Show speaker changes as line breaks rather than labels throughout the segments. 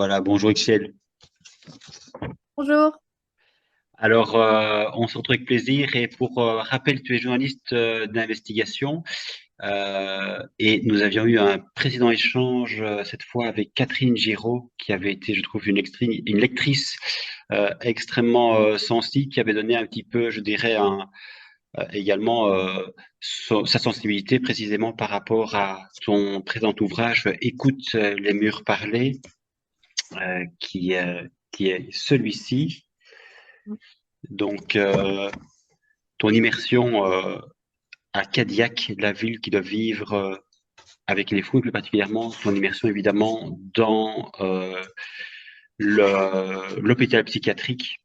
Voilà, bonjour Excel.
Bonjour.
Alors, on se retrouve avec plaisir et pour rappel, tu es journaliste d'investigation et nous avions eu un précédent échange cette fois avec Catherine Giraud qui avait été, je trouve, une lectrice extrêmement sensible qui avait donné un petit peu, je dirais, également sa sensibilité précisément par rapport à son présent ouvrage Écoute les murs parler euh, qui, euh, qui est celui-ci. Donc, ton immersion à Cadillac, la ville qui doit vivre avec les fous, et plus particulièrement ton immersion évidemment dans l'hôpital psychiatrique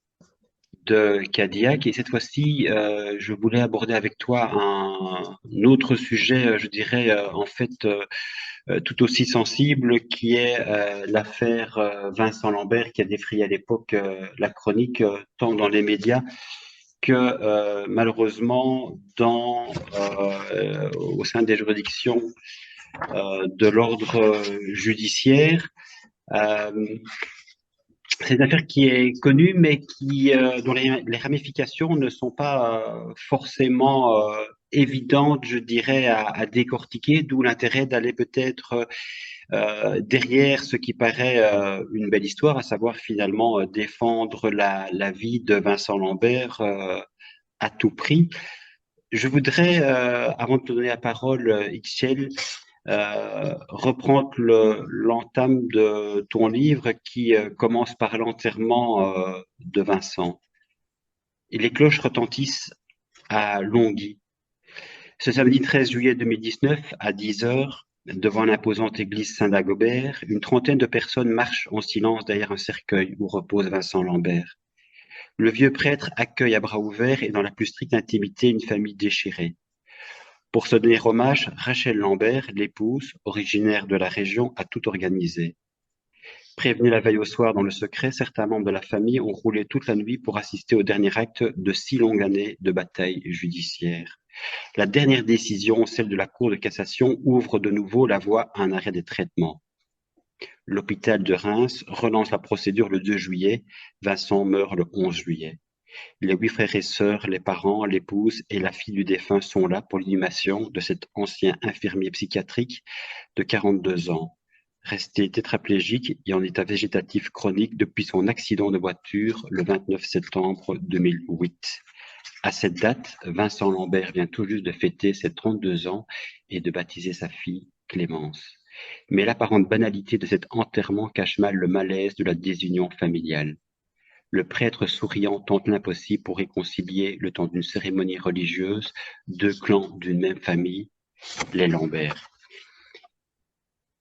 de Cadillac. Et cette fois-ci, je voulais aborder avec toi un autre sujet, je dirais en fait tout aussi sensible, qui est l'affaire Vincent Lambert, qui a défrayé à l'époque la chronique, tant dans les médias que malheureusement au sein des juridictions de l'ordre judiciaire. Euh, c'est une affaire qui est connue, mais dont les ramifications ne sont pas forcément évidentes, je dirais, à décortiquer, d'où l'intérêt d'aller peut-être derrière ce qui paraît une belle histoire, à savoir finalement défendre la vie de Vincent Lambert à tout prix. Je voudrais, avant de te donner la parole, XL, reprendre l'entame de ton livre qui commence par l'enterrement de Vincent. Et les cloches retentissent à Longwy. Ce samedi 13 juillet 2019, à 10 heures, devant l'imposante église Saint-Dagobert, une trentaine de personnes marchent en silence derrière un cercueil où repose Vincent Lambert. Le vieux prêtre accueille à bras ouverts et dans la plus stricte intimité une famille déchirée. Pour se donner hommage, Rachel Lambert, l'épouse, originaire de la région, a tout organisé. Prévenus la veille au soir dans le secret, certains membres de la famille ont roulé toute la nuit pour assister au dernier acte de 6 longues années de bataille judiciaire. La dernière décision, celle de la Cour de cassation, ouvre de nouveau la voie à un arrêt des traitements. L'hôpital de Reims relance la procédure le 2 juillet. Vincent meurt le 11 juillet. Les 8 frères et sœurs, les parents, l'épouse et la fille du défunt sont là pour l'inhumation de cet ancien infirmier psychiatrique de 42 ans, resté tétraplégique et en état végétatif chronique depuis son accident de voiture le 29 septembre 2008. À cette date, Vincent Lambert vient tout juste de fêter ses 32 ans et de baptiser sa fille Clémence. Mais l'apparente banalité de cet enterrement cache mal le malaise de la désunion familiale. Le prêtre souriant tente l'impossible pour réconcilier, le temps d'une cérémonie religieuse, deux clans d'une même famille, les Lambert.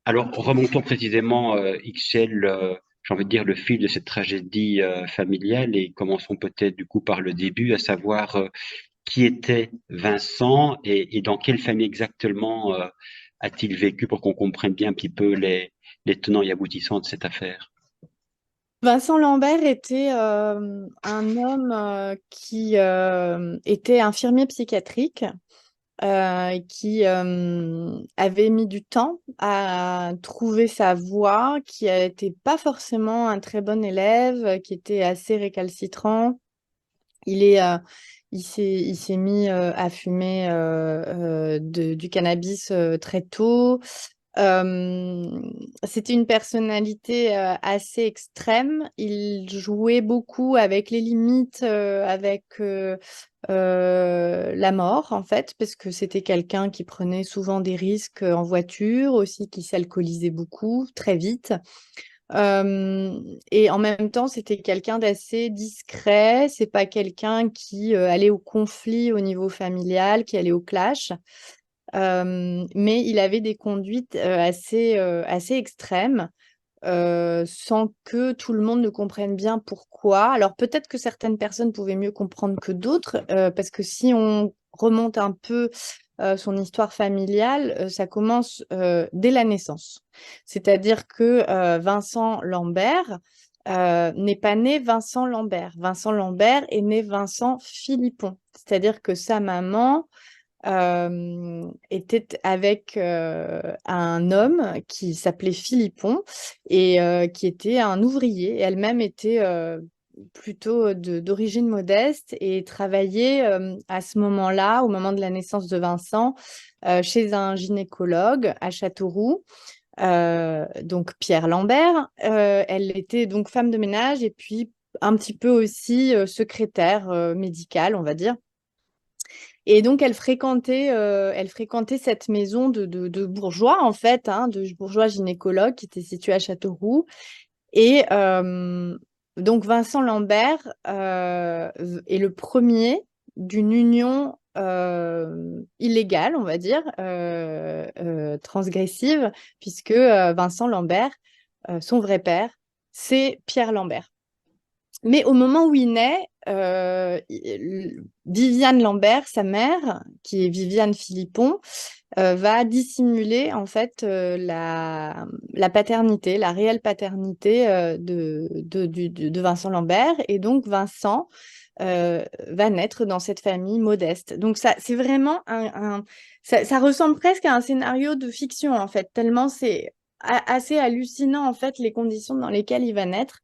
Alors, remontons précisément, XL, j'ai envie de dire, le fil de cette tragédie familiale et commençons peut-être du coup par le début, à savoir qui était Vincent et dans quelle famille exactement a-t-il vécu pour qu'on comprenne bien un petit peu les tenants et aboutissants de cette affaire.
Vincent Lambert était un homme qui était infirmier psychiatrique, qui avait mis du temps à trouver sa voie, qui n'était pas forcément un très bon élève, qui était assez récalcitrant. Il est, il s'est mis à fumer du cannabis très tôt. Euh, C'était une personnalité assez extrême. Il jouait beaucoup avec les limites, avec la mort, en fait, parce que c'était quelqu'un qui prenait souvent des risques en voiture, aussi qui s'alcoolisait beaucoup, très vite. Et en même temps, c'était quelqu'un d'assez discret. C'est pas quelqu'un qui allait au conflit au niveau familial, qui allait au clash. Mais il avait des conduites assez extrêmes, sans que tout le monde ne comprenne bien pourquoi. Alors peut-être que certaines personnes pouvaient mieux comprendre que d'autres, parce que si on remonte un peu son histoire familiale, ça commence dès la naissance. C'est-à-dire que Vincent Lambert n'est pas né Vincent Lambert. Vincent Lambert est né Vincent Philippon. C'est-à-dire que sa maman était avec un homme qui s'appelait Philippon et qui était un ouvrier. Elle-même était plutôt d'origine modeste et travaillait à ce moment-là, au moment de la naissance de Vincent, chez un gynécologue à Châteauroux. Donc Pierre Lambert. Elle était donc femme de ménage et puis un petit peu aussi secrétaire médicale, on va dire. Et donc elle fréquentait cette maison de bourgeois en fait, hein, de bourgeois gynécologues qui était située à Châteauroux. Et donc Vincent Lambert est le premier d'une union illégale, on va dire, transgressive, puisque Vincent Lambert, son vrai père, c'est Pierre Lambert. Mais au moment où il naît, Viviane Lambert, sa mère, qui est Viviane Philippon, va dissimuler en fait la paternité, la réelle paternité de Vincent Lambert. Et donc Vincent va naître dans cette famille modeste. Donc ça, c'est vraiment ça ressemble presque à un scénario de fiction en fait, tellement c'est assez hallucinant en fait les conditions dans lesquelles il va naître.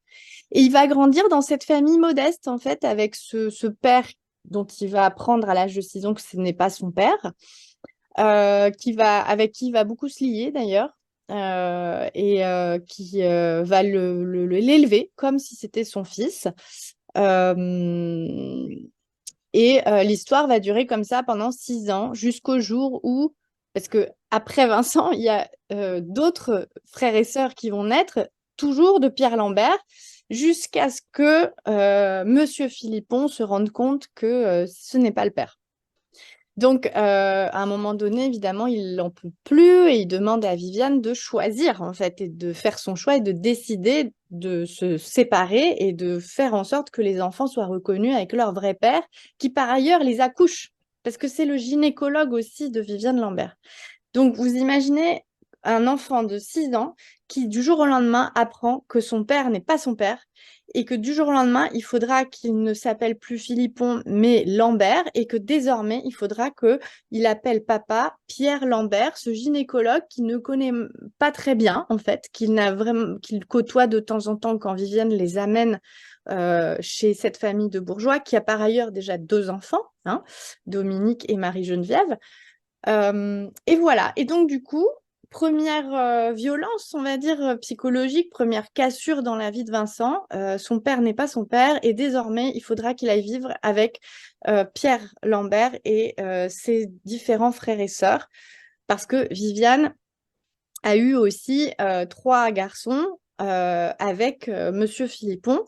Et il va grandir dans cette famille modeste, en fait, avec ce père dont il va apprendre à l'âge de 6 ans que ce n'est pas son père, avec qui il va beaucoup se lier d'ailleurs, et qui va l'élever comme si c'était son fils. Euh, et l'histoire va durer comme ça pendant 6 ans, jusqu'au jour où, parce que après Vincent, il y a d'autres frères et sœurs qui vont naître, toujours de Pierre Lambert, jusqu'à ce que Monsieur Philippon se rende compte que ce n'est pas le père. Donc, à un moment donné, évidemment, il n'en peut plus et il demande à Viviane de choisir, en fait, et de faire son choix et de décider de se séparer et de faire en sorte que les enfants soient reconnus avec leur vrai père, qui par ailleurs les accouche, parce que c'est le gynécologue aussi de Viviane Lambert. Donc, vous imaginez un enfant de 6 ans qui, du jour au lendemain, apprend que son père n'est pas son père et que du jour au lendemain, il faudra qu'il ne s'appelle plus Philippon, mais Lambert, et que désormais, il faudra qu'il appelle papa Pierre Lambert, ce gynécologue qui ne connaît pas très bien, en fait, qu'il côtoie de temps en temps quand Viviane les amène chez cette famille de bourgeois, qui a par ailleurs déjà 2 enfants, hein, Dominique et Marie-Geneviève. Et voilà. Et donc, du coup, première violence, on va dire, psychologique, première cassure dans la vie de Vincent. Son père n'est pas son père et désormais, il faudra qu'il aille vivre avec Pierre Lambert et ses différents frères et sœurs parce que Viviane a eu aussi 3 garçons avec Monsieur Philippon.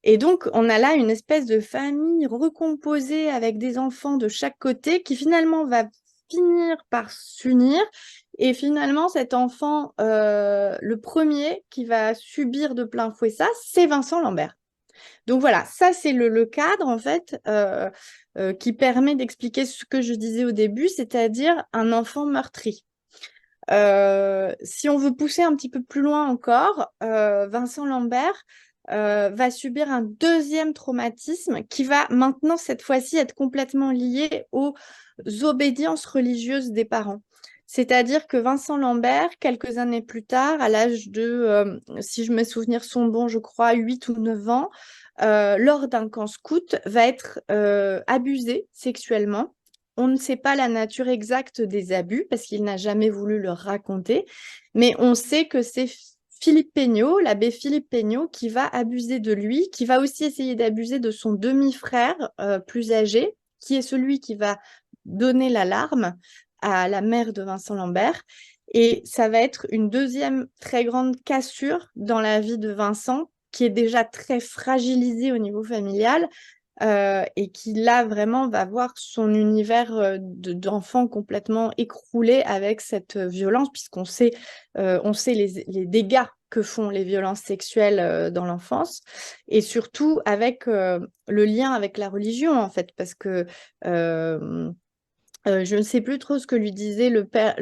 Et donc, on a là une espèce de famille recomposée avec des enfants de chaque côté qui finalement va finir par s'unir. Et finalement, cet enfant, le premier qui va subir de plein fouet ça, c'est Vincent Lambert. Donc voilà, ça c'est le cadre en fait qui permet d'expliquer ce que je disais au début, c'est-à-dire un enfant meurtri. Si on veut pousser un petit peu plus loin encore, Vincent Lambert va subir un deuxième traumatisme qui va maintenant, cette fois-ci, être complètement lié aux obédiences religieuses des parents. C'est-à-dire que Vincent Lambert, quelques années plus tard, à l'âge de, si je me souviens sont bons, je crois, 8 ou 9 ans, lors d'un camp scout, va être abusé sexuellement. On ne sait pas la nature exacte des abus parce qu'il n'a jamais voulu le raconter, mais on sait que c'est Philippe Peignot, l'abbé Philippe Peignot, qui va abuser de lui, qui va aussi essayer d'abuser de son demi-frère plus âgé, qui est celui qui va donner l'alarme à la mère de Vincent Lambert. Et ça va être une deuxième très grande cassure dans la vie de Vincent, qui est déjà très fragilisé au niveau familial, et qui là vraiment va voir son univers d'enfant complètement écroulé avec cette violence, puisqu'on sait, on sait les dégâts que font les violences sexuelles dans l'enfance, et surtout avec le lien avec la religion en fait, parce que je ne sais plus trop ce que lui disait le père,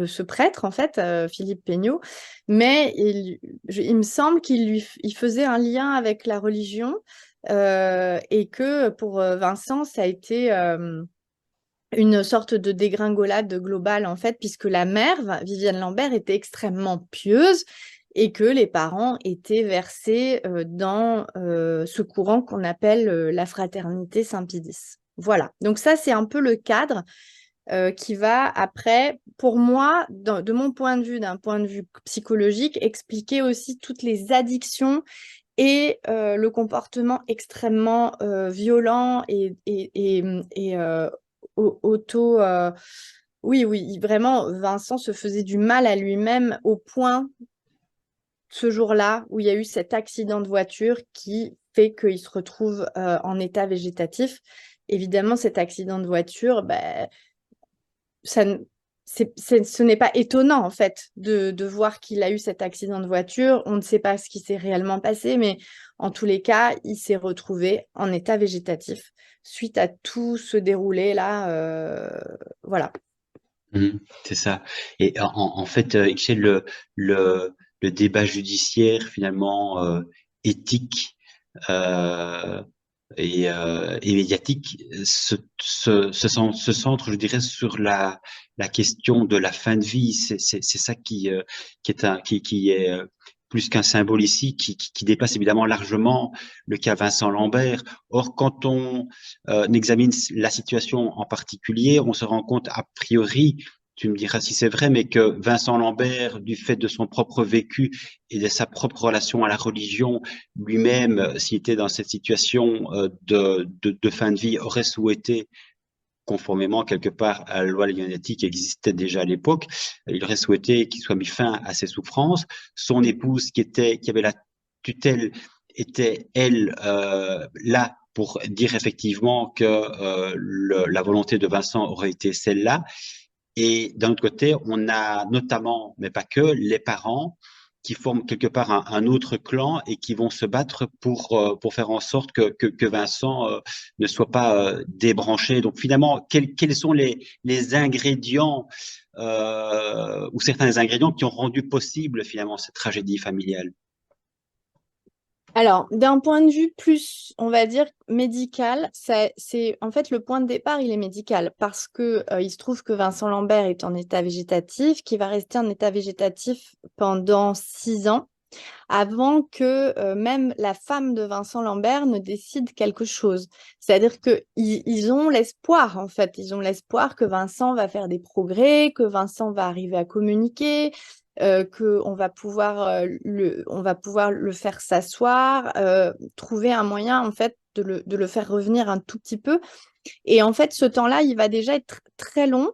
ce prêtre, en fait, Philippe Peignot, mais il me semble il faisait un lien avec la religion et que pour Vincent, ça a été une sorte de dégringolade globale, en fait, puisque la mère, Viviane Lambert, était extrêmement pieuse et que les parents étaient versés dans ce courant qu'on appelle la fraternité Saint-Pédis. Voilà, donc ça, c'est un peu le cadre qui va après, pour moi, de mon point de vue, d'un point de vue psychologique, expliquer aussi toutes les addictions et le comportement extrêmement violent et auto... oui, oui, vraiment, Vincent se faisait du mal à lui-même au point, ce jour-là, où il y a eu cet accident de voiture qui fait qu'il se retrouve en état végétatif. Évidemment, cet accident de voiture, ben, ça, ce n'est pas étonnant, en fait, de voir qu'il a eu cet accident de voiture. On ne sait pas ce qui s'est réellement passé, mais en tous les cas, il s'est retrouvé en état végétatif suite à tout ce déroulé là. Voilà.
C'est ça. Et en fait, Ixchel, le débat judiciaire, finalement, éthique, euh, et médiatique se centre, je dirais, sur la question de la fin de vie. C'est ça qui est plus qu'un symbole ici, qui dépasse évidemment largement le cas Vincent Lambert. Or, quand on examine la situation en particulier, on se rend compte a priori, tu me diras si c'est vrai, mais que Vincent Lambert, du fait de son propre vécu et de sa propre relation à la religion, lui-même, s'il était dans cette situation de fin de vie, aurait souhaité, conformément quelque part à la loi léonatique qui existait déjà à l'époque, il aurait souhaité qu'il soit mis fin à ses souffrances. Son épouse, qui avait la tutelle, était, elle, là pour dire effectivement que la volonté de Vincent aurait été celle-là. Et d'un autre côté, on a notamment, mais pas que, les parents qui forment quelque part un autre clan et qui vont se battre pour faire en sorte que Vincent ne soit pas débranché. Donc finalement, quels sont les ingrédients ou certains des ingrédients qui ont rendu possible finalement cette tragédie familiale?
Alors, d'un point de vue plus, on va dire, médical, c'est en fait le point de départ, il est médical parce que il se trouve que Vincent Lambert est en état végétatif, qui va rester en état végétatif pendant 6 ans, avant que même la femme de Vincent Lambert ne décide quelque chose. C'est-à-dire qu'ils ont l'espoir, en fait, ils ont l'espoir que Vincent va faire des progrès, que Vincent va arriver à communiquer, qu'on va on va pouvoir le faire s'asseoir, trouver un moyen, en fait, de le faire revenir un tout petit peu. Et en fait, ce temps-là, il va déjà être très long,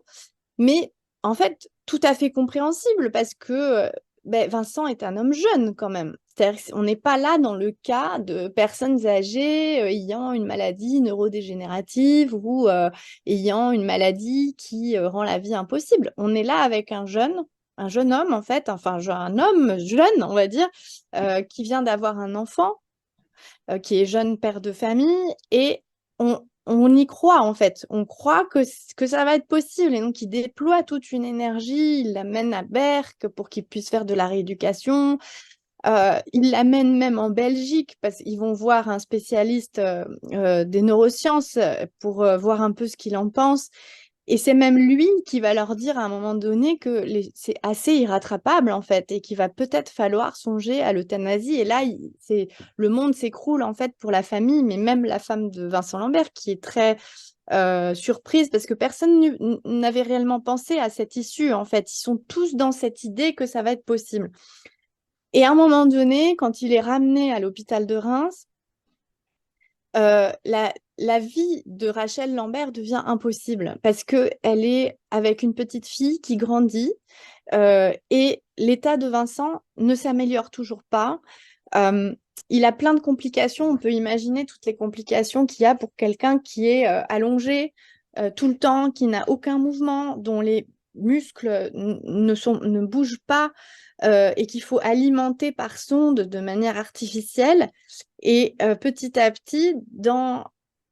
mais en fait, tout à fait compréhensible parce que ben, Vincent est un homme jeune quand même. C'est-à-dire qu'on n'est pas là dans le cas de personnes âgées ayant une maladie neurodégénérative ou ayant une maladie qui rend la vie impossible. On est là avec un jeune homme en fait, enfin un homme jeune, on va dire, qui vient d'avoir un enfant qui est jeune père de famille, et on y croit en fait. On croit que ça va être possible. Et donc, il déploie toute une énergie, il l'amène à Berck pour qu'il puisse faire de la rééducation. Il l'amène même en Belgique parce qu'ils vont voir un spécialiste des neurosciences pour voir un peu ce qu'il en pense. Et c'est même lui qui va leur dire à un moment donné que c'est assez irrattrapable en fait et qu'il va peut-être falloir songer à l'euthanasie. Et là, le monde s'écroule en fait pour la famille, mais même la femme de Vincent Lambert qui est très surprise parce que personne n'avait réellement pensé à cette issue en fait. Ils sont tous dans cette idée que ça va être possible. Et à un moment donné, quand il est ramené à l'hôpital de Reims, la vie de Rachel Lambert devient impossible parce qu'elle est avec une petite fille qui grandit et l'état de Vincent ne s'améliore toujours pas. Euh, il a plein de complications. On peut imaginer toutes les complications qu'il y a pour quelqu'un qui est allongé tout le temps, qui n'a aucun mouvement, dont les muscles ne bougent pas et qu'il faut alimenter par sonde de manière artificielle. Et petit à petit, dans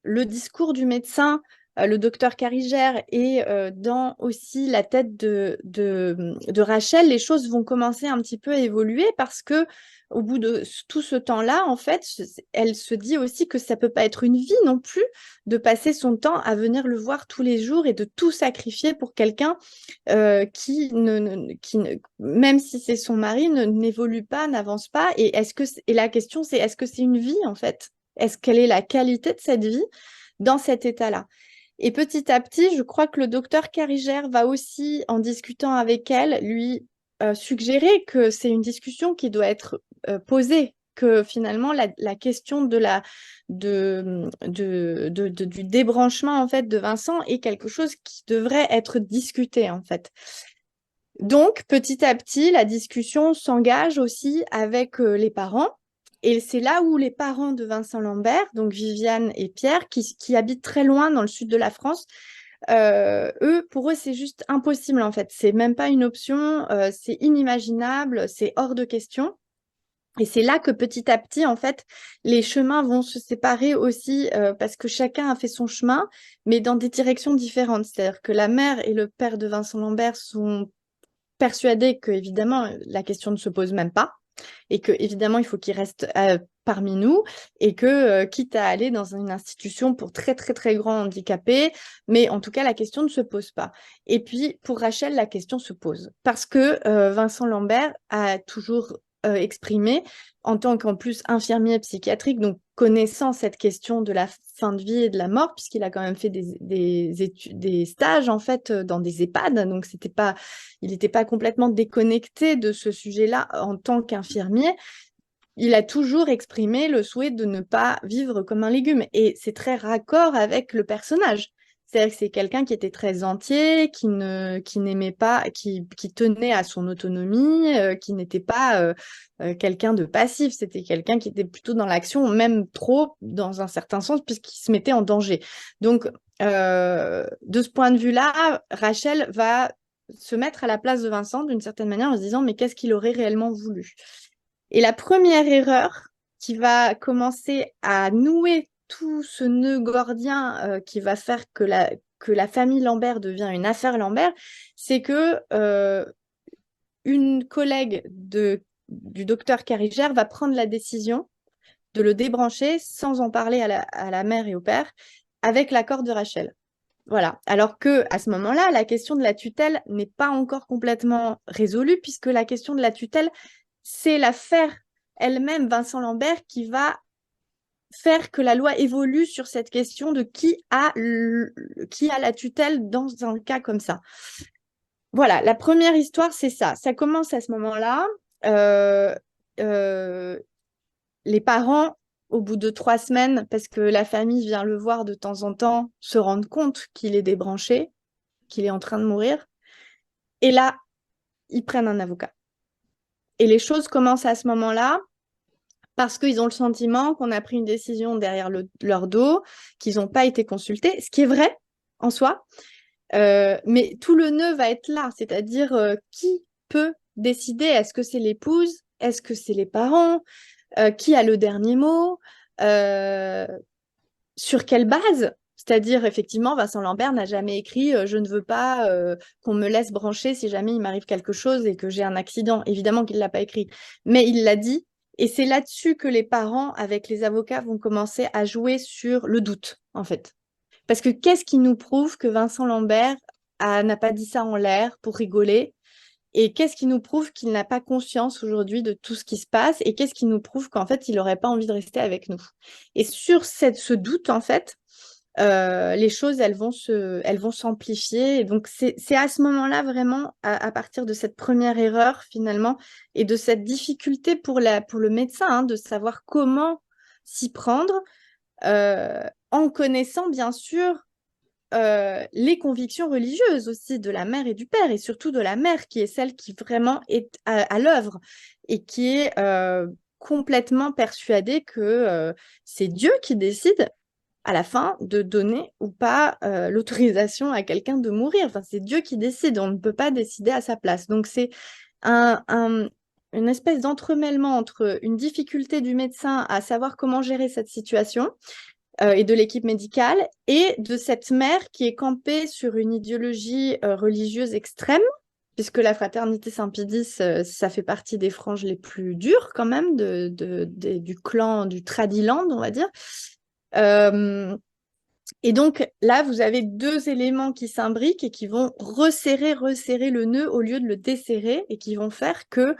le discours du médecin le docteur Carigère et dans aussi la tête de Rachel, les choses vont commencer un petit peu à évoluer parce que au bout de tout ce temps-là, en fait, elle se dit aussi que ça peut pas être une vie non plus de passer son temps à venir le voir tous les jours et de tout sacrifier pour quelqu'un même si c'est son mari, n'évolue pas, n'avance pas. Et la question, c'est est-ce que c'est une vie, en fait? Quelle est la qualité de cette vie dans cet état-là? Et petit à petit, je crois que le docteur Carigère va aussi, en discutant avec elle, lui suggérer que c'est une discussion qui doit être posée, que finalement la question du débranchement en fait de Vincent est quelque chose qui devrait être discuté en fait. Donc petit à petit, la discussion s'engage aussi avec les parents. Et c'est là où les parents de Vincent Lambert, donc Viviane et Pierre, qui habitent très loin dans le sud de la France, pour eux, c'est juste impossible en fait. C'est même pas une option, c'est inimaginable, c'est hors de question. Et c'est là que petit à petit, en fait, les chemins vont se séparer aussi parce que chacun a fait son chemin, mais dans des directions différentes. C'est-à-dire que la mère et le père de Vincent Lambert sont persuadés que, évidemment, la question ne se pose même pas et que évidemment il faut qu'il reste parmi nous et que quitte à aller dans une institution pour très très très grands handicapés, mais en tout cas la question ne se pose pas. Et puis pour Rachel, la question se pose parce que Vincent Lambert a toujours exprimé en tant qu'en plus infirmier psychiatrique, donc connaissant cette question de la fin de vie et de la mort, puisqu'il a quand même fait des stages en fait dans des EHPAD, donc il n'était pas complètement déconnecté de ce sujet-là en tant qu'infirmier. Il a toujours exprimé le souhait de ne pas vivre comme un légume. Et c'est très raccord avec le personnage. C'est-à-dire que c'est quelqu'un qui était très entier, qui n'aimait pas, qui tenait à son autonomie, qui n'était pas quelqu'un de passif. C'était quelqu'un qui était plutôt dans l'action, même trop dans un certain sens, puisqu'il se mettait en danger. Donc, de ce point de vue-là, Rachel va se mettre à la place de Vincent d'une certaine manière en se disant mais qu'est-ce qu'il aurait réellement voulu? Et la première erreur qui va commencer à nouer tout ce nœud gordien qui va faire que la famille Lambert devient une affaire Lambert, c'est que une collègue du docteur Carigère va prendre la décision de le débrancher sans en parler à la mère et au père, avec l'accord de Rachel. Voilà. Alors que à ce moment-là, la question de la tutelle n'est pas encore complètement résolue, puisque la question de la tutelle, c'est l'affaire elle-même, Vincent Lambert, qui va faire que la loi évolue sur cette question de qui a la tutelle dans un cas comme ça. Voilà, la première histoire, c'est ça. Ça commence à ce moment-là. Les parents, au bout de 3 semaines, parce que la famille vient le voir de temps en temps, se rendent compte qu'il est débranché, qu'il est en train de mourir. Et là, ils prennent un avocat. Et les choses commencent à ce moment-là parce qu'ils ont le sentiment qu'on a pris une décision derrière leur dos, qu'ils n'ont pas été consultés, ce qui est vrai en soi. Mais tout le nœud va être là, c'est-à-dire qui peut décider? Est-ce que c'est l'épouse? Est-ce que c'est les parents? Qui a le dernier mot? Sur quelle base? C'est-à-dire, effectivement, Vincent Lambert n'a jamais écrit je ne veux pas qu'on me laisse brancher si jamais il m'arrive quelque chose et que j'ai un accident. Évidemment qu'il ne l'a pas écrit, mais il l'a dit. Et c'est là-dessus que les parents, avec les avocats, vont commencer à jouer sur le doute, en fait. Parce que qu'est-ce qui nous prouve que Vincent Lambert n'a pas dit ça en l'air pour rigoler? Et qu'est-ce qui nous prouve qu'il n'a pas conscience aujourd'hui de tout ce qui se passe? Et qu'est-ce qui nous prouve qu'en fait, il n'aurait pas envie de rester avec nous? Et sur ce doute, en fait, les choses, elles vont s'amplifier. Et donc, c'est à ce moment-là, vraiment, à partir de cette première erreur, finalement, et de cette difficulté pour le médecin, hein, de savoir comment s'y prendre, en connaissant, bien sûr, les convictions religieuses aussi de la mère et du père, et surtout de la mère, qui est celle qui vraiment est à l'œuvre et qui est complètement persuadée que c'est Dieu qui décide à la fin de donner ou pas l'autorisation à quelqu'un de mourir. Enfin, c'est Dieu qui décide, on ne peut pas décider à sa place. Donc c'est une espèce d'entremêlement entre une difficulté du médecin à savoir comment gérer cette situation, et de l'équipe médicale, et de cette mère qui est campée sur une idéologie religieuse extrême, puisque la fraternité Saint-Pédis, ça fait partie des franges les plus dures quand même du clan du Tradiland, on va dire. Et donc là, vous avez deux éléments qui s'imbriquent et qui vont resserrer le nœud au lieu de le desserrer, et qui vont faire que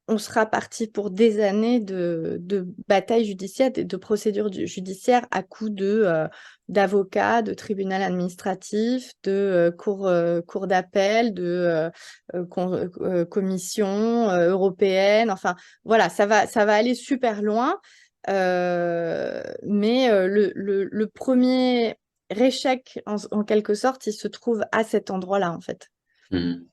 on sera parti pour des années de batailles judiciaires, de procédures judiciaires à coups d'avocats, de tribunal administratif, de cour d'appel, de commission européenne. Enfin, voilà, ça va aller super loin. Mais le premier échec, en quelque sorte, il se trouve à cet endroit-là, en fait.
Mhm.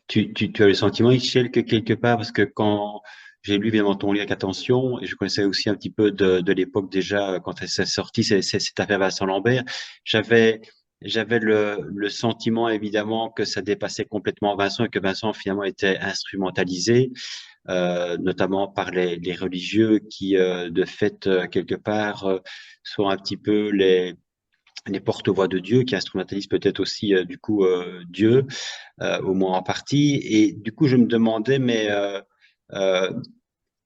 Tu as le sentiment, Michel, que quelque part, parce que quand j'ai lu évidemment ton livre avec attention, et je connaissais aussi un petit peu de l'époque déjà, quand elle s'est sortie, cette affaire Vincent Lambert, j'avais, j'avais le sentiment évidemment que ça dépassait complètement Vincent et que Vincent finalement était instrumentalisé, notamment par les religieux qui, de fait, quelque part, sont un petit peu les porte-voix de Dieu, qui instrumentalisent peut-être aussi, du coup, Dieu au moins en partie. Et du coup, je me demandais, mais euh,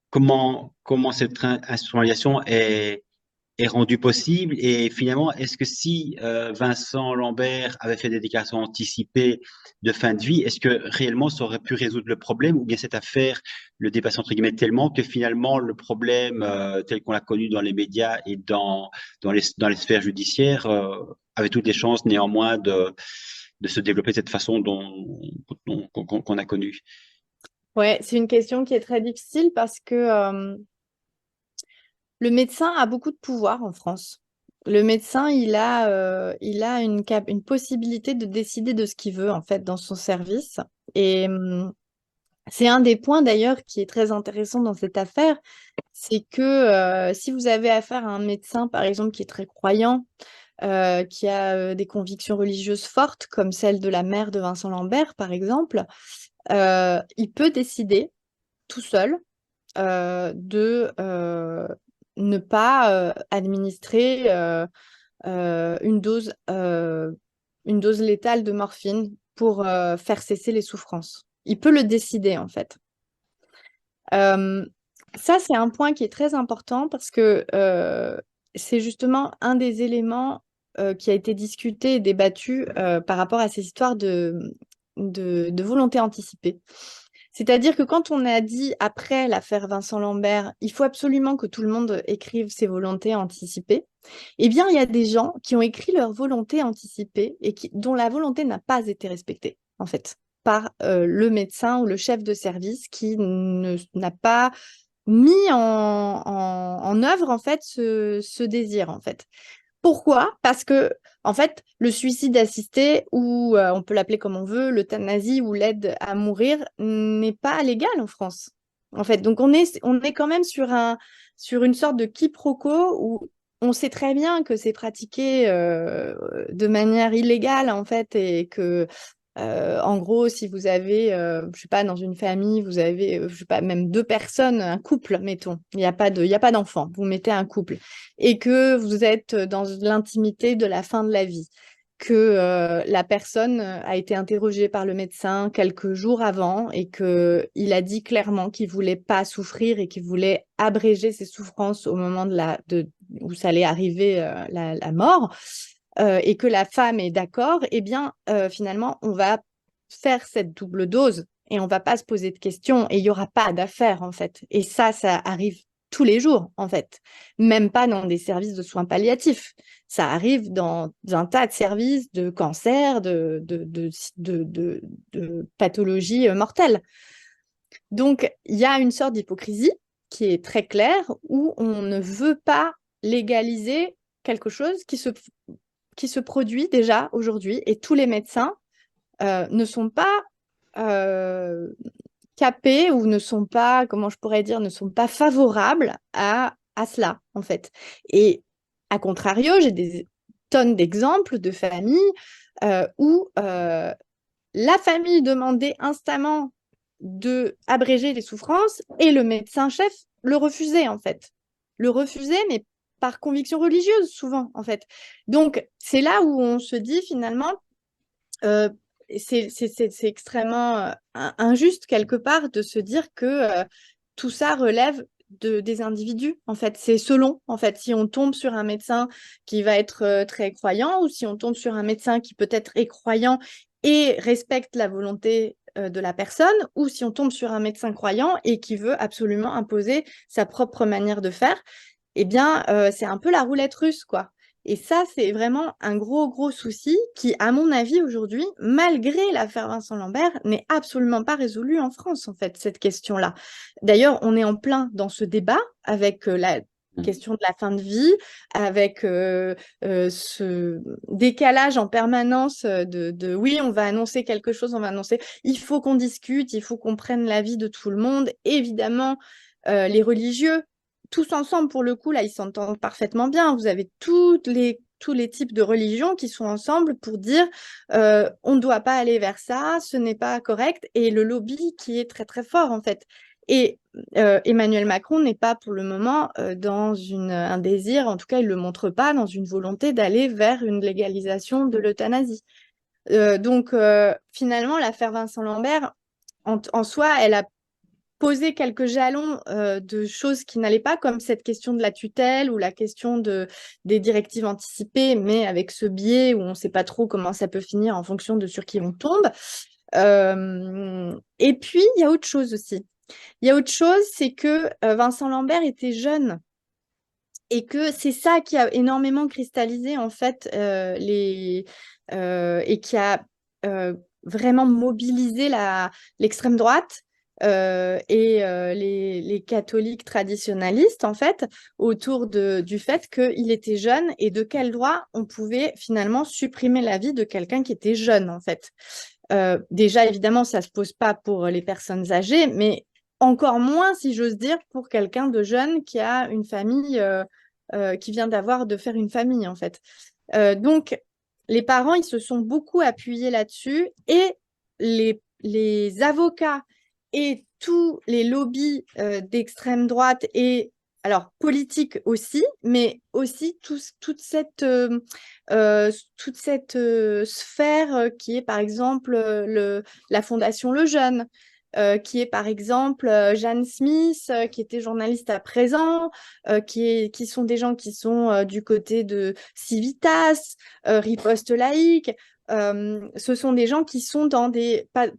comment cette instrumentalisation est rendue possible? Et finalement, est-ce que si Vincent Lambert avait fait des déclarations anticipées de fin de vie, est-ce que réellement ça aurait pu résoudre le problème, ou bien cette affaire le dépasse entre guillemets tellement que finalement le problème tel qu'on l'a connu dans les médias et dans les sphères judiciaires avait toutes les chances néanmoins de se développer de cette façon qu'on a connu.
Ouais, c'est une question qui est très difficile parce que le médecin a beaucoup de pouvoir en France. Le médecin, il a une possibilité de décider de ce qu'il veut, en fait, dans son service. Et c'est un des points, d'ailleurs, qui est très intéressant dans cette affaire, c'est que si vous avez affaire à un médecin, par exemple, qui est très croyant, qui a des convictions religieuses fortes, comme celle de la mère de Vincent Lambert, par exemple, il peut décider tout seul de ne pas administrer une dose létale de morphine pour faire cesser les souffrances. Il peut le décider, en fait. Euh, Ça, c'est un point qui est très important parce que c'est justement un des éléments qui a été discuté et débattu par rapport à ces histoires de volonté anticipée. C'est-à-dire que quand on a dit, après l'affaire Vincent Lambert, il faut absolument que tout le monde écrive ses volontés anticipées, eh bien, il y a des gens qui ont écrit leur volonté anticipée et dont la volonté n'a pas été respectée, en fait, par le médecin ou le chef de service qui n'a pas mis en œuvre, en fait, ce désir, en fait. Pourquoi? Parce que, en fait, le suicide assisté, ou on peut l'appeler comme on veut, l'euthanasie ou l'aide à mourir, n'est pas légal en France. En fait, donc on est quand même sur une sorte de quiproquo où on sait très bien que c'est pratiqué de manière illégale, en fait, et que en gros, si vous avez, je sais pas, dans une famille, vous avez, je sais pas, même deux personnes, un couple, mettons, il y a pas d'enfant, vous mettez un couple, et que vous êtes dans l'intimité de la fin de la vie, que la personne a été interrogée par le médecin quelques jours avant et qu'il a dit clairement qu'il voulait pas souffrir et qu'il voulait abréger ses souffrances au moment où ça allait arriver, la mort, et que la femme est d'accord, eh bien, finalement, on va faire cette double dose et on va pas se poser de questions et il y aura pas d'affaires, en fait. Et ça arrive tous les jours, en fait. Même pas dans des services de soins palliatifs. Ça arrive dans un tas de services de cancer, de pathologies mortelles. Donc, il y a une sorte d'hypocrisie qui est très claire où on ne veut pas légaliser quelque chose qui se produit déjà aujourd'hui, et tous les médecins ne sont pas capés, ou ne sont pas, comment je pourrais dire, ne sont pas favorables à cela, en fait. Et à contrario, j'ai des tonnes d'exemples de familles où la famille demandait instamment de abréger les souffrances et le médecin-chef le refusait, en fait. Le refusait, mais par conviction religieuse, souvent, en fait. Donc, c'est là où on se dit, finalement, c'est extrêmement injuste, quelque part, de se dire que tout ça relève des individus, en fait. C'est selon, en fait, si on tombe sur un médecin qui va être très croyant ou si on tombe sur un médecin qui peut-être est croyant et respecte la volonté de la personne, ou si on tombe sur un médecin croyant et qui veut absolument imposer sa propre manière de faire, eh bien, c'est un peu la roulette russe, quoi. Et ça, c'est vraiment un gros souci qui, à mon avis, aujourd'hui, malgré l'affaire Vincent Lambert, n'est absolument pas résolu en France, en fait, cette question-là. D'ailleurs, on est en plein dans ce débat avec la question de la fin de vie, avec ce décalage en permanence de oui, on va annoncer quelque chose, on va annoncer, il faut qu'on discute, il faut qu'on prenne l'avis de tout le monde. Évidemment, les religieux, tous ensemble, pour le coup, là, ils s'entendent parfaitement bien. Vous avez tous les types de religions qui sont ensemble pour dire on ne doit pas aller vers ça, ce n'est pas correct. Et le lobby qui est très fort, en fait. Et Emmanuel Macron n'est pas pour le moment dans un désir, en tout cas, il ne le montre pas, dans une volonté d'aller vers une légalisation de l'euthanasie. Donc, finalement, l'affaire Vincent Lambert, en soi, elle a poser quelques jalons de choses qui n'allaient pas, comme cette question de la tutelle ou la question des directives anticipées, mais avec ce biais où on ne sait pas trop comment ça peut finir en fonction de sur qui on tombe. Et puis, il y a autre chose aussi. Il y a autre chose, c'est que Vincent Lambert était jeune et que c'est ça qui a énormément cristallisé, en fait, et qui a vraiment mobilisé l'extrême droite les catholiques traditionalistes, en fait, autour du fait qu'il était jeune et de quel droit on pouvait finalement supprimer la vie de quelqu'un qui était jeune, en fait. Déjà, évidemment, ça ne se pose pas pour les personnes âgées, mais encore moins, si j'ose dire, pour quelqu'un de jeune qui a une famille, qui vient de faire une famille, en fait. Donc, les parents, ils se sont beaucoup appuyés là-dessus et les avocats et tous les lobbies d'extrême droite et alors politique aussi, mais aussi toute cette sphère qui est par exemple la Fondation Le Jeune, qui est par exemple Jeanne Smith, qui était journaliste à présent, qui sont des gens qui sont du côté de Civitas, Riposte Laïque. Ce sont des gens qui sont dans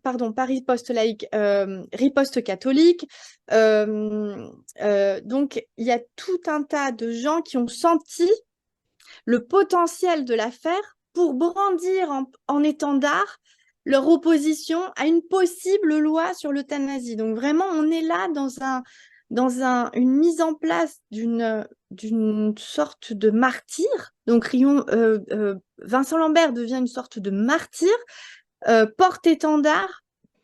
pardon, pas Riposte Laïque, Riposte Catholique. Donc, il y a tout un tas de gens qui ont senti le potentiel de l'affaire pour brandir en étendard leur opposition à une possible loi sur l'euthanasie. Donc vraiment, on est là dans une mise en place d'une sorte de martyr. Donc Vincent Lambert devient une sorte de martyr, porte-étendard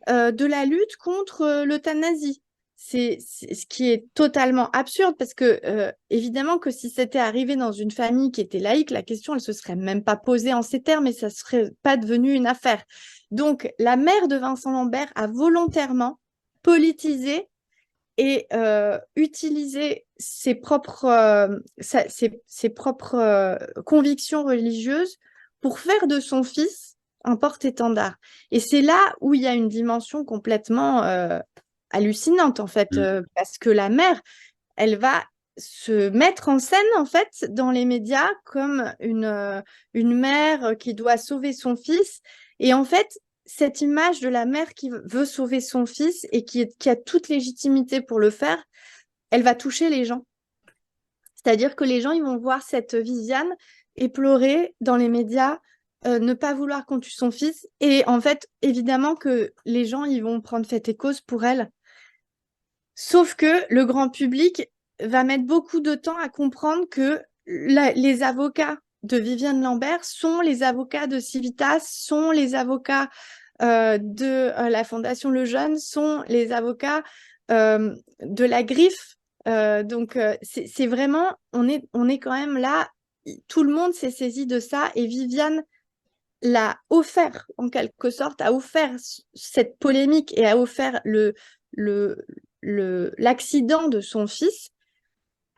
de la lutte contre l'euthanasie. C'est ce qui est totalement absurde parce que, évidemment, que si c'était arrivé dans une famille qui était laïque, la question, elle ne se serait même pas posée en ces termes et ça ne serait pas devenu une affaire. Donc, la mère de Vincent Lambert a volontairement politisé et utilisé ses propres convictions religieuses pour faire de son fils un porte-étendard. Et c'est là où il y a une dimension complètement hallucinante, en fait, parce que la mère, elle va se mettre en scène, en fait, dans les médias comme une mère qui doit sauver son fils. Et en fait, cette image de la mère qui veut sauver son fils et qui a toute légitimité pour le faire, elle va toucher les gens. C'est-à-dire que les gens, ils vont voir cette Viviane éplorer dans les médias, ne pas vouloir qu'on tue son fils. Et en fait, évidemment que les gens, ils vont prendre fait et cause pour elle. Sauf que le grand public va mettre beaucoup de temps à comprendre que les avocats de Viviane Lambert sont les avocats de Civitas, sont les avocats de la Fondation Le Jeune, sont les avocats de la Griffe. Donc, c'est vraiment, on est quand même là, tout le monde s'est saisi de ça et Viviane l'a offert, en quelque sorte, a offert cette polémique et a offert l'accident de son fils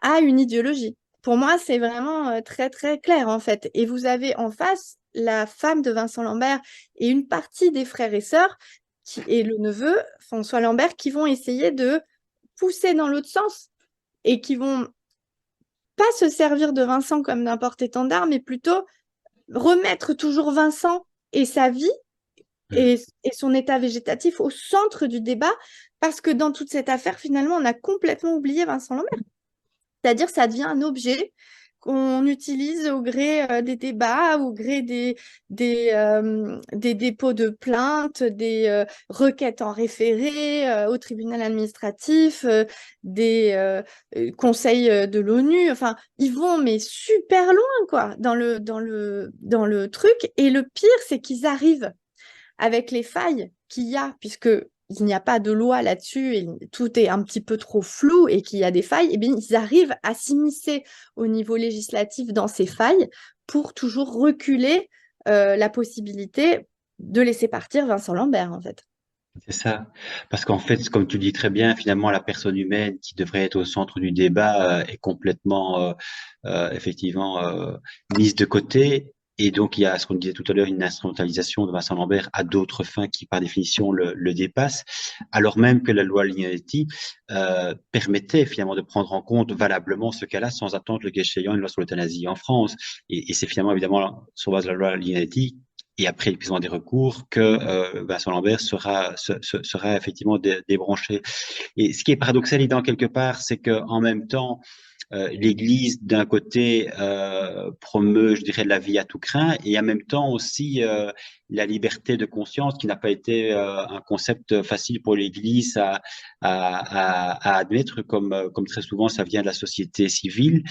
à une idéologie. Pour moi, c'est vraiment très, très clair, en fait. Et vous avez en face la femme de Vincent Lambert et une partie des frères et sœurs et le neveu, François Lambert, qui vont essayer de pousser dans l'autre sens et qui vont pas se servir de Vincent comme d'un porte-étendard, mais plutôt remettre toujours Vincent et sa vie et son état végétatif au centre du débat, parce que dans toute cette affaire, finalement, on a complètement oublié Vincent Lambert. C'est-à-dire, ça devient un objet qu'on utilise au gré des débats, au gré des dépôts de plaintes, des requêtes en référé au tribunal administratif, des conseils de l'ONU. Enfin, ils vont mais super loin, quoi, dans le truc. Et le pire, c'est qu'ils arrivent avec les failles qu'il y a, puisque il n'y a pas de loi là-dessus et tout est un petit peu trop flou et qu'il y a des failles, eh bien, ils arrivent à s'immiscer au niveau législatif dans ces failles pour toujours reculer la possibilité de laisser partir Vincent Lambert, en fait.
C'est ça. Parce qu'en fait, comme tu dis très bien, finalement, la personne humaine qui devrait être au centre du débat est complètement, effectivement, mise de côté. Et donc, il y a ce qu'on disait tout à l'heure, une instrumentalisation de Vincent Lambert à d'autres fins qui, par définition, le dépassent, alors même que la loi Lignetti permettait finalement de prendre en compte valablement ce cas-là sans attendre le cas échéant une loi sur l'euthanasie en France. Et c'est finalement, évidemment, sur base de la loi Lignetti et après l'épuisement des recours, que Vincent Lambert sera effectivement débranché. Et ce qui est paradoxal, évidemment, quelque part, c'est qu'en même temps, l'Église, d'un côté, promeut, je dirais, la vie à tout craint, et en même temps aussi la liberté de conscience, qui n'a pas été un concept facile pour l'Église à admettre, comme très souvent ça vient de la société civile.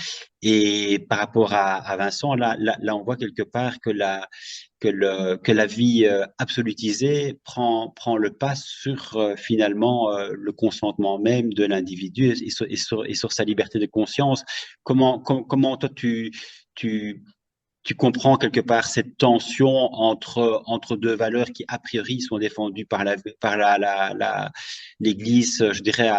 Et par rapport à Vincent, là, on voit quelque part que la vie absolutisée prend le pas sur finalement le consentement même de l'individu et sur sa liberté de conscience. Comment toi tu, tu comprends quelque part cette tension entre deux valeurs qui, a priori, sont défendues par l'Église, je dirais,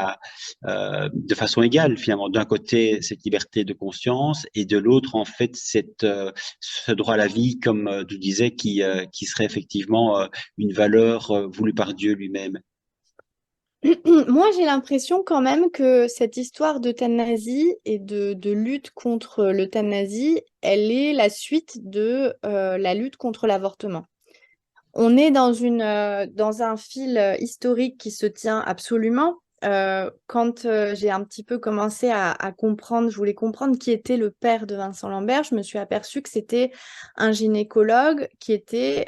de façon égale, finalement. D'un côté, cette liberté de conscience et de l'autre, en fait, ce droit à la vie, comme tu disais, qui serait effectivement une valeur voulue par Dieu lui-même.
Moi, j'ai l'impression quand même que cette histoire d'euthanasie et de lutte contre l'euthanasie, elle est la suite de la lutte contre l'avortement. On est dans un fil historique qui se tient absolument. Quand j'ai un petit peu commencé à comprendre, je voulais comprendre qui était le père de Vincent Lambert, je me suis aperçue que c'était un gynécologue qui était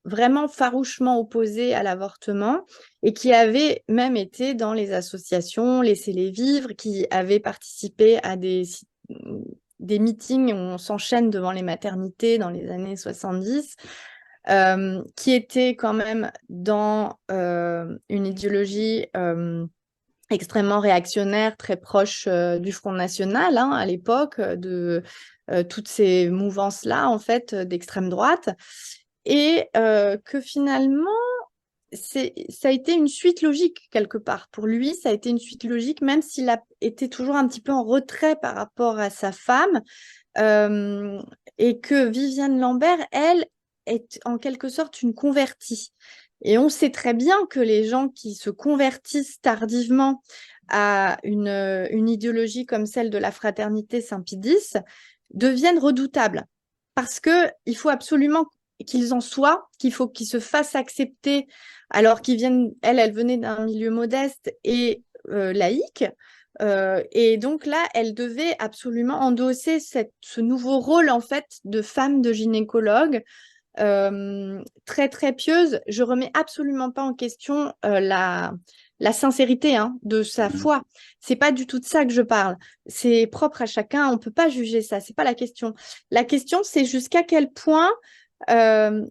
vraiment farouchement opposé à l'avortement et qui avait même été dans les associations, laissez-les vivre, qui avait participé à des meetings où on s'enchaîne devant les maternités dans les années 70, qui était quand même dans une idéologie extrêmement réactionnaire, très proche du Front National hein, à l'époque, de toutes ces mouvances-là, en fait, d'extrême droite. Et que finalement, ça a été une suite logique quelque part. Pour lui, ça a été une suite logique, même s'il a été toujours un petit peu en retrait par rapport à sa femme. Euh, et que Viviane Lambert, elle, est en quelque sorte une convertie. Et on sait très bien que les gens qui se convertissent tardivement à une idéologie comme celle de la fraternité Saint-Pie X deviennent redoutables. Parce qu'il faut absolument qu'ils en soient, qu'il faut qu'ils se fassent accepter, alors qu'ils viennent, elle venait d'un milieu modeste et laïque. Et donc là, elle devait absolument endosser ce nouveau rôle en fait de femme de gynécologue, très très pieuse. Je remets absolument pas en question la sincérité hein, de sa foi. C'est pas du tout de ça que je parle. C'est propre à chacun. On peut pas juger ça. C'est pas la question. La question, c'est jusqu'à quel point euh,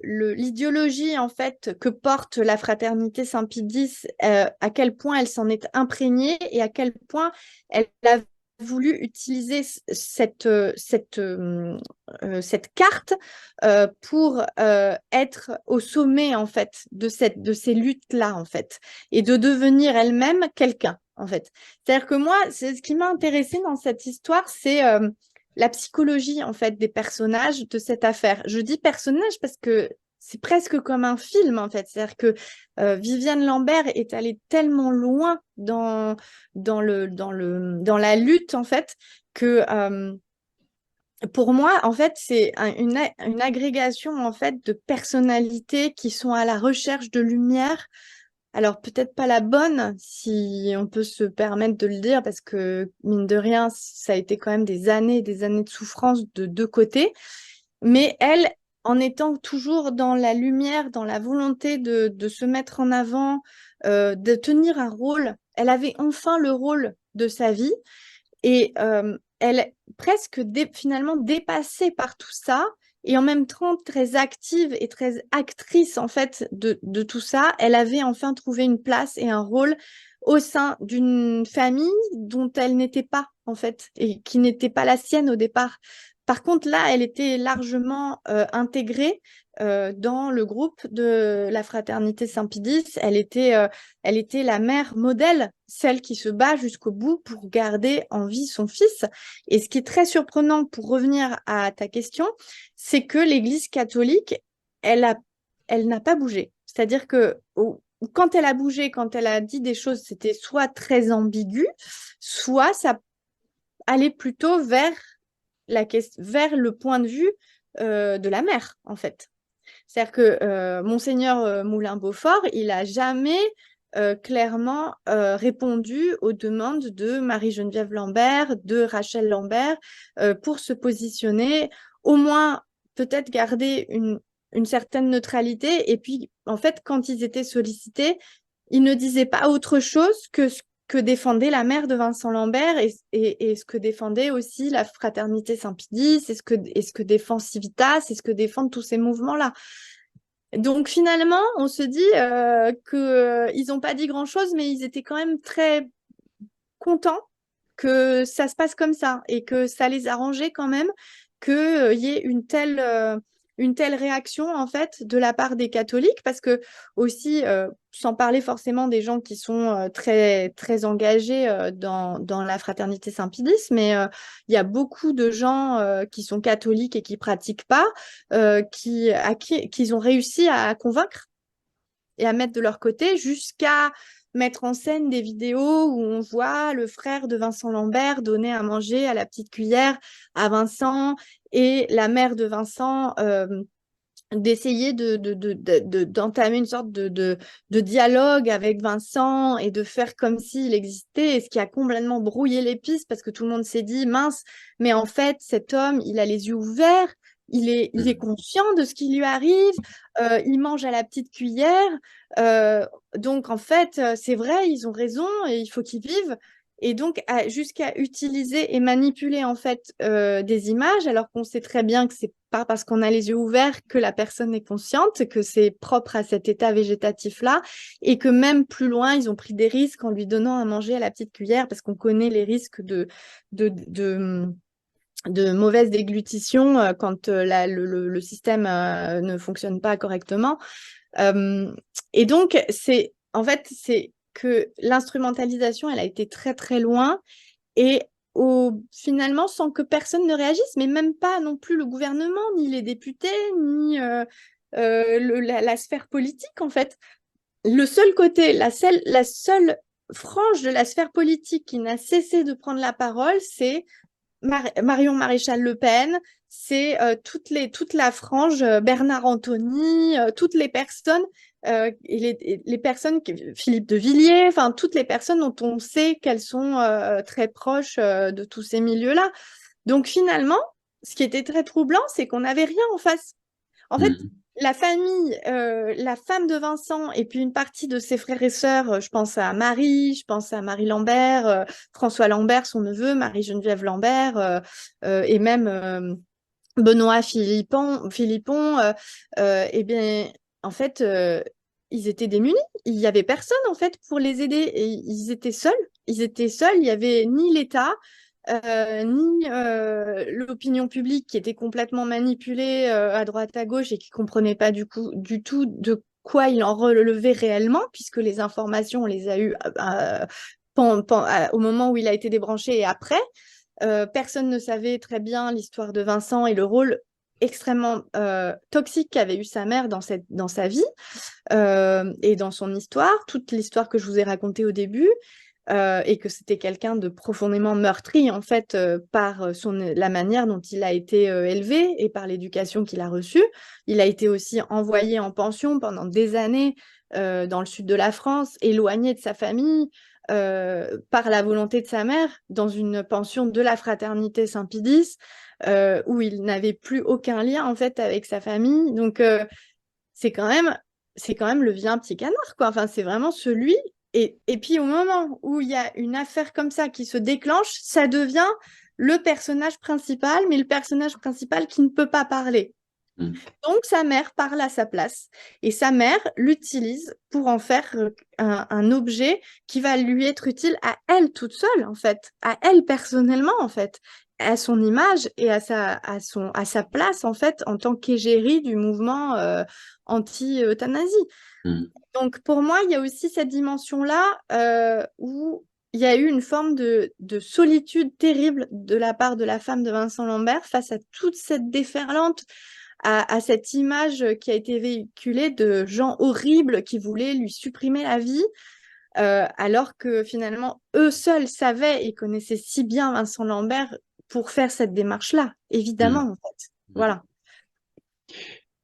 l'idéologie en fait que porte la fraternité Saint-Pie X, à quel point elle s'en est imprégnée et à quel point elle a voulu utiliser cette carte pour être au sommet en fait de ces luttes-là en fait et de devenir elle-même quelqu'un en fait. C'est-à-dire que moi, c'est ce qui m'a intéressée dans cette histoire, c'est la psychologie en fait des personnages de cette affaire. Je dis personnage parce que c'est presque comme un film en fait. C'est-à-dire que Viviane Lambert est allée tellement loin dans la lutte en fait que pour moi, en fait, c'est une agrégation en fait de personnalités qui sont à la recherche de lumière. Alors, peut-être pas la bonne, si on peut se permettre de le dire, parce que, mine de rien, ça a été quand même des années de souffrance de deux côtés. Mais elle, en étant toujours dans la lumière, dans la volonté de se mettre en avant, de tenir un rôle, elle avait enfin le rôle de sa vie. Et elle, presque finalement dépassée par tout ça, et en même temps très active et très actrice en fait de tout ça, elle avait enfin trouvé une place et un rôle au sein d'une famille dont elle n'était pas en fait, et qui n'était pas la sienne au départ. Par contre, là, elle était largement intégrée dans le groupe de la fraternité Saint-Pédis. Elle était la mère modèle, celle qui se bat jusqu'au bout pour garder en vie son fils. Et ce qui est très surprenant pour revenir à ta question, c'est que l'Église catholique, elle n'a pas bougé. C'est-à-dire que quand elle a bougé, quand elle a dit des choses, c'était soit très ambigu, soit ça allait plutôt vers le point de vue de la mère, en fait. C'est-à-dire que Monseigneur Moulin-Beaufort, il n'a jamais clairement répondu aux demandes de Marie-Geneviève Lambert, de Rachel Lambert, pour se positionner, au moins peut-être garder une certaine neutralité. Et puis, en fait, quand ils étaient sollicités, ils ne disaient pas autre chose que ce que défendait la mère de Vincent Lambert et ce que défendait aussi la fraternité Saint-Pédis, et ce que défend Civitas, et ce que défendent tous ces mouvements-là. Donc finalement, on se dit qu'ils n'ont pas dit grand-chose, mais ils étaient quand même très contents que ça se passe comme ça et que ça les arrangeait quand même qu'il y ait une telle réaction en fait de la part des catholiques parce que aussi, sans parler forcément des gens qui sont très, très engagés dans la fraternité Saint-Pédis, mais il y a beaucoup de gens qui sont catholiques et qui pratiquent pas, qu'ils ont réussi à convaincre et à mettre de leur côté jusqu'à mettre en scène des vidéos où on voit le frère de Vincent Lambert donner à manger à la petite cuillère à Vincent et la mère de Vincent d'essayer d'entamer une sorte de dialogue avec Vincent et de faire comme s'il existait, et ce qui a complètement brouillé les pistes parce que tout le monde s'est dit, mince, mais en fait, cet homme, il a les yeux ouverts, il est conscient de ce qui lui arrive, il mange à la petite cuillère, donc en fait, c'est vrai, ils ont raison et il faut qu'ils vivent. Et donc, jusqu'à utiliser et manipuler en fait des images, alors qu'on sait très bien que c'est pas parce qu'on a les yeux ouverts que la personne est consciente, que c'est propre à cet état végétatif-là, et que même plus loin, ils ont pris des risques en lui donnant à manger à la petite cuillère, parce qu'on connaît les risques de mauvaise déglutition quand le système ne fonctionne pas correctement. Et donc, en fait, c'est que l'instrumentalisation, elle a été très, très loin et finalement, sans que personne ne réagisse, mais même pas non plus le gouvernement, ni les députés, ni la sphère politique, en fait. Le seul côté, la seule frange de la sphère politique qui n'a cessé de prendre la parole, c'est Marion Maréchal Le Pen, c'est toute la frange Bernard Anthony, toutes les personnes, et les personnes, Philippe de Villiers, enfin toutes les personnes dont on sait qu'elles sont très proches de tous ces milieux-là. Donc finalement, ce qui était très troublant, c'est qu'on n'avait rien en face. En fait, la famille, la femme de Vincent et puis une partie de ses frères et sœurs, je pense à Marie, je pense à Marie Lambert, François Lambert, son neveu, Marie-Geneviève Lambert, et même Benoît Philippon, eh bien, en fait, ils étaient démunis. Il n'y avait personne, en fait, pour les aider. Et ils étaient seuls. Ils étaient seuls. Il n'y avait ni l'État, ni l'opinion publique qui était complètement manipulée à droite à gauche et qui comprenait pas du tout de quoi il en relevait réellement, puisque les informations, on les a eues au moment où il a été débranché et après. Personne ne savait très bien l'histoire de Vincent et le rôle extrêmement toxique qu'avait eu sa mère dans sa vie et dans son histoire, toute l'histoire que je vous ai racontée au début, et que c'était quelqu'un de profondément meurtri en fait par la manière dont il a été élevé et par l'éducation qu'il a reçue. Il a été aussi envoyé en pension pendant des années dans le sud de la France, éloigné de sa famille. Par la volonté de sa mère, dans une pension de la fraternité Saint-Pédis, où il n'avait plus aucun lien en fait avec sa famille. Donc c'est quand même, c'est quand même le vilain petit canard, quoi. Enfin, c'est vraiment celui. Et puis au moment où il y a une affaire comme ça qui se déclenche, ça devient le personnage principal, mais le personnage principal qui ne peut pas parler.
Mm.
Donc sa mère parle à sa place et sa mère l'utilise pour en faire un objet qui va lui être utile à elle toute seule en fait, à elle personnellement en fait, à son image et à sa place en fait en tant qu'égérie du mouvement anti-euthanasie.
Mm.
Donc pour moi, il y a aussi cette dimension-là où il y a eu une forme de solitude terrible de la part de la femme de Vincent Lambert face à toute cette déferlante à cette image qui a été véhiculée de gens horribles qui voulaient lui supprimer la vie, alors que finalement, eux seuls savaient et connaissaient si bien Vincent Lambert pour faire cette démarche-là, évidemment,
Mm.
en fait.
Mm.
Voilà.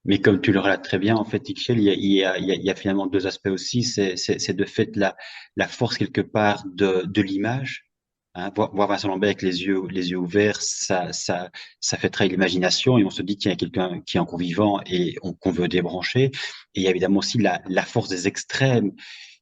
Mais comme tu le relates très bien, en fait, Ixchel, il y a finalement deux aspects aussi. C'est de fait la force quelque part de l'image. Hein, voir Vincent Lambert avec les yeux ouverts, ça fait trahir l'imagination et on se dit qu'il y a quelqu'un qui est encore vivant et qu'on veut débrancher. Et il y a évidemment aussi la force des extrêmes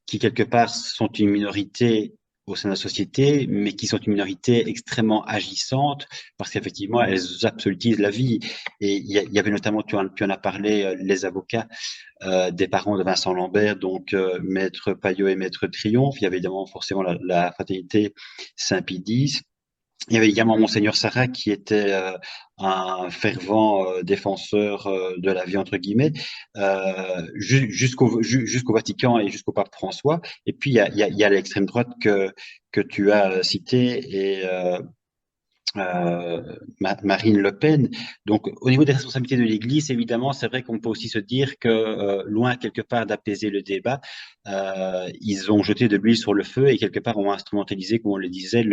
qui quelque part sont une minorité au sein de la société, mais qui sont une minorité extrêmement agissante parce qu'effectivement, elles absolutisent la vie. Et il y avait notamment, tu en as parlé, les avocats des parents de Vincent Lambert, donc Maître Payot et Maître Triomphe. Il y avait évidemment forcément la fraternité Saint-Pédis. Il y avait également Monseigneur Sarah qui était un fervent défenseur de la vie entre guillemets jusqu'au Vatican et jusqu'au pape François. Et puis il y a l'extrême droite que tu as cité et Marine Le Pen. Donc, au niveau des responsabilités de l'Église, évidemment, c'est vrai qu'on peut aussi se dire que, loin quelque part d'apaiser le débat, ils ont jeté de l'huile sur le feu et quelque part ont instrumentalisé, comme on le disait,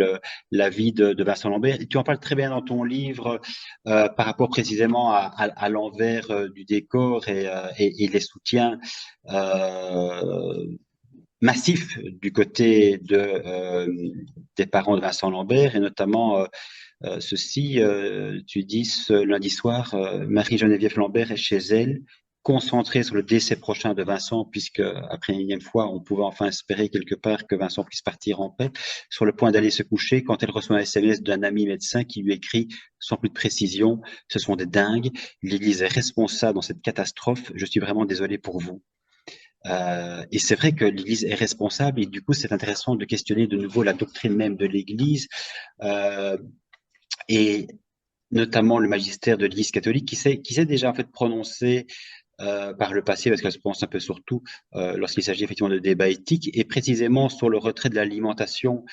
la vie de Vincent Lambert. Et tu en parles très bien dans ton livre par rapport précisément à l'envers du décor et les soutiens. Euh, massif du côté des parents de Vincent Lambert et notamment ceci, tu dis ce lundi soir, Marie-Geneviève Lambert est chez elle, concentrée sur le décès prochain de Vincent, puisque après une énième fois, on pouvait enfin espérer quelque part que Vincent puisse partir en paix, sur le point d'aller se coucher, quand elle reçoit un SMS d'un ami médecin qui lui écrit, sans plus de précision, ce sont des dingues, l'Église est responsable dans cette catastrophe, je suis vraiment désolé pour vous. Et c'est vrai que l'Église est responsable et du coup c'est intéressant de questionner de nouveau la doctrine même de l'Église. Euh, et notamment le magistère de l'Église catholique, qui s'est déjà en fait prononcé par le passé, parce qu'elle se prononce un peu sur tout lorsqu'il s'agit effectivement de débats éthiques, et précisément sur le retrait de l'alimentation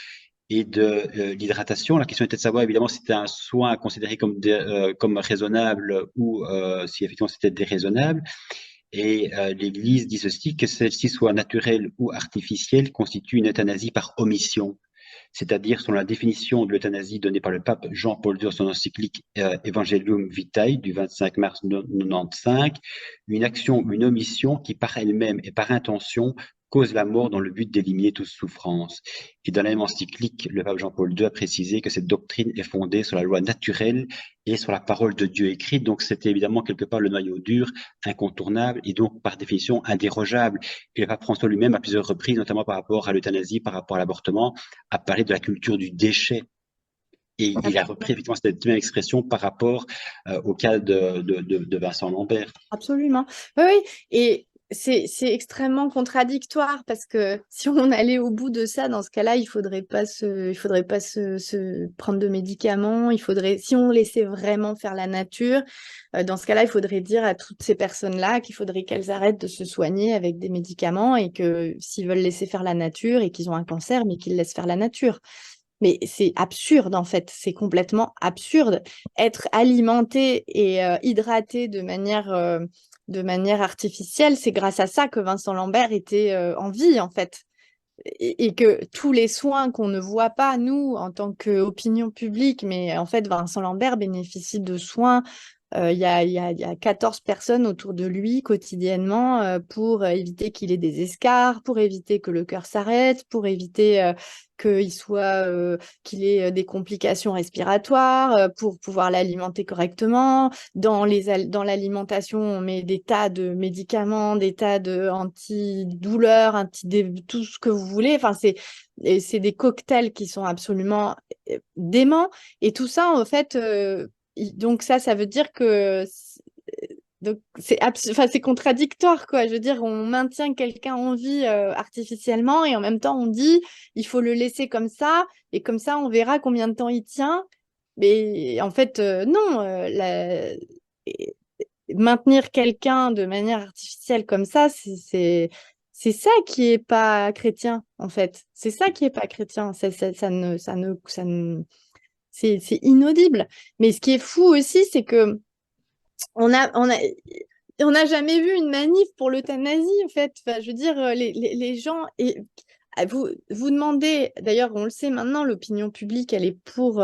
et de l'hydratation. La question était de savoir évidemment si c'était un soin considéré comme raisonnable ou si effectivement c'était déraisonnable. Et l'Église dit ceci, que celle-ci soit naturelle ou artificielle constitue une euthanasie par omission, c'est-à-dire selon la définition de l'euthanasie donnée par le pape Jean-Paul II dans son encyclique Evangelium Vitae du 25 mars 95, une action ou une omission qui par elle-même et par intention cause la mort dans le but d'éliminer toute souffrance. Et dans la même encyclique, le pape Jean-Paul II a précisé que cette doctrine est fondée sur la loi naturelle et sur la parole de Dieu écrite. Donc c'était évidemment quelque part le noyau dur, incontournable et donc par définition indérogeable. Et le pape François lui-même à plusieurs reprises, notamment par rapport à l'euthanasie, par rapport à l'avortement, a parlé de la culture du déchet. Et il a repris effectivement cette même expression par rapport au cas de Vincent Lambert.
Absolument. Oui, oui. c'est extrêmement contradictoire parce que si on allait au bout de ça, dans ce cas-là, il faudrait pas se prendre de médicaments. Si on laissait vraiment faire la nature, dans ce cas-là, il faudrait dire à toutes ces personnes-là qu'il faudrait qu'elles arrêtent de se soigner avec des médicaments et que s'ils veulent laisser faire la nature et qu'ils ont un cancer, mais qu'ils laissent faire la nature. Mais c'est absurde en fait, c'est complètement absurde. Être alimenté et hydraté de manière artificielle, c'est grâce à ça que Vincent Lambert était en vie en fait. Et que tous les soins qu'on ne voit pas, nous, en tant qu'opinion publique, mais en fait, Vincent Lambert bénéficie de soins. Il y a 14 personnes autour de lui quotidiennement pour éviter qu'il ait des escarres, pour éviter que le cœur s'arrête, pour éviter qu'il ait des complications respiratoires, pour pouvoir l'alimenter correctement. Dans l'alimentation, on met des tas de médicaments, des tas de antidouleurs, tout ce que vous voulez. Enfin, c'est des cocktails qui sont absolument déments. Et tout ça, en fait, donc ça veut dire que donc enfin, c'est contradictoire, quoi. Je veux dire, on maintient quelqu'un en vie artificiellement et en même temps, on dit il faut le laisser comme ça et comme ça, on verra combien de temps il tient. Mais en fait, non. Maintenir quelqu'un de manière artificielle comme ça, c'est ça qui est pas chrétien, en fait. C'est ça qui est pas chrétien. Ça ne, c'est inaudible. Mais ce qui est fou aussi, c'est que on a, on a, on n'a jamais vu une manif pour l'euthanasie, en fait. Enfin, je veux dire, les gens. Vous demandez, d'ailleurs, on le sait maintenant, l'opinion publique, elle est pour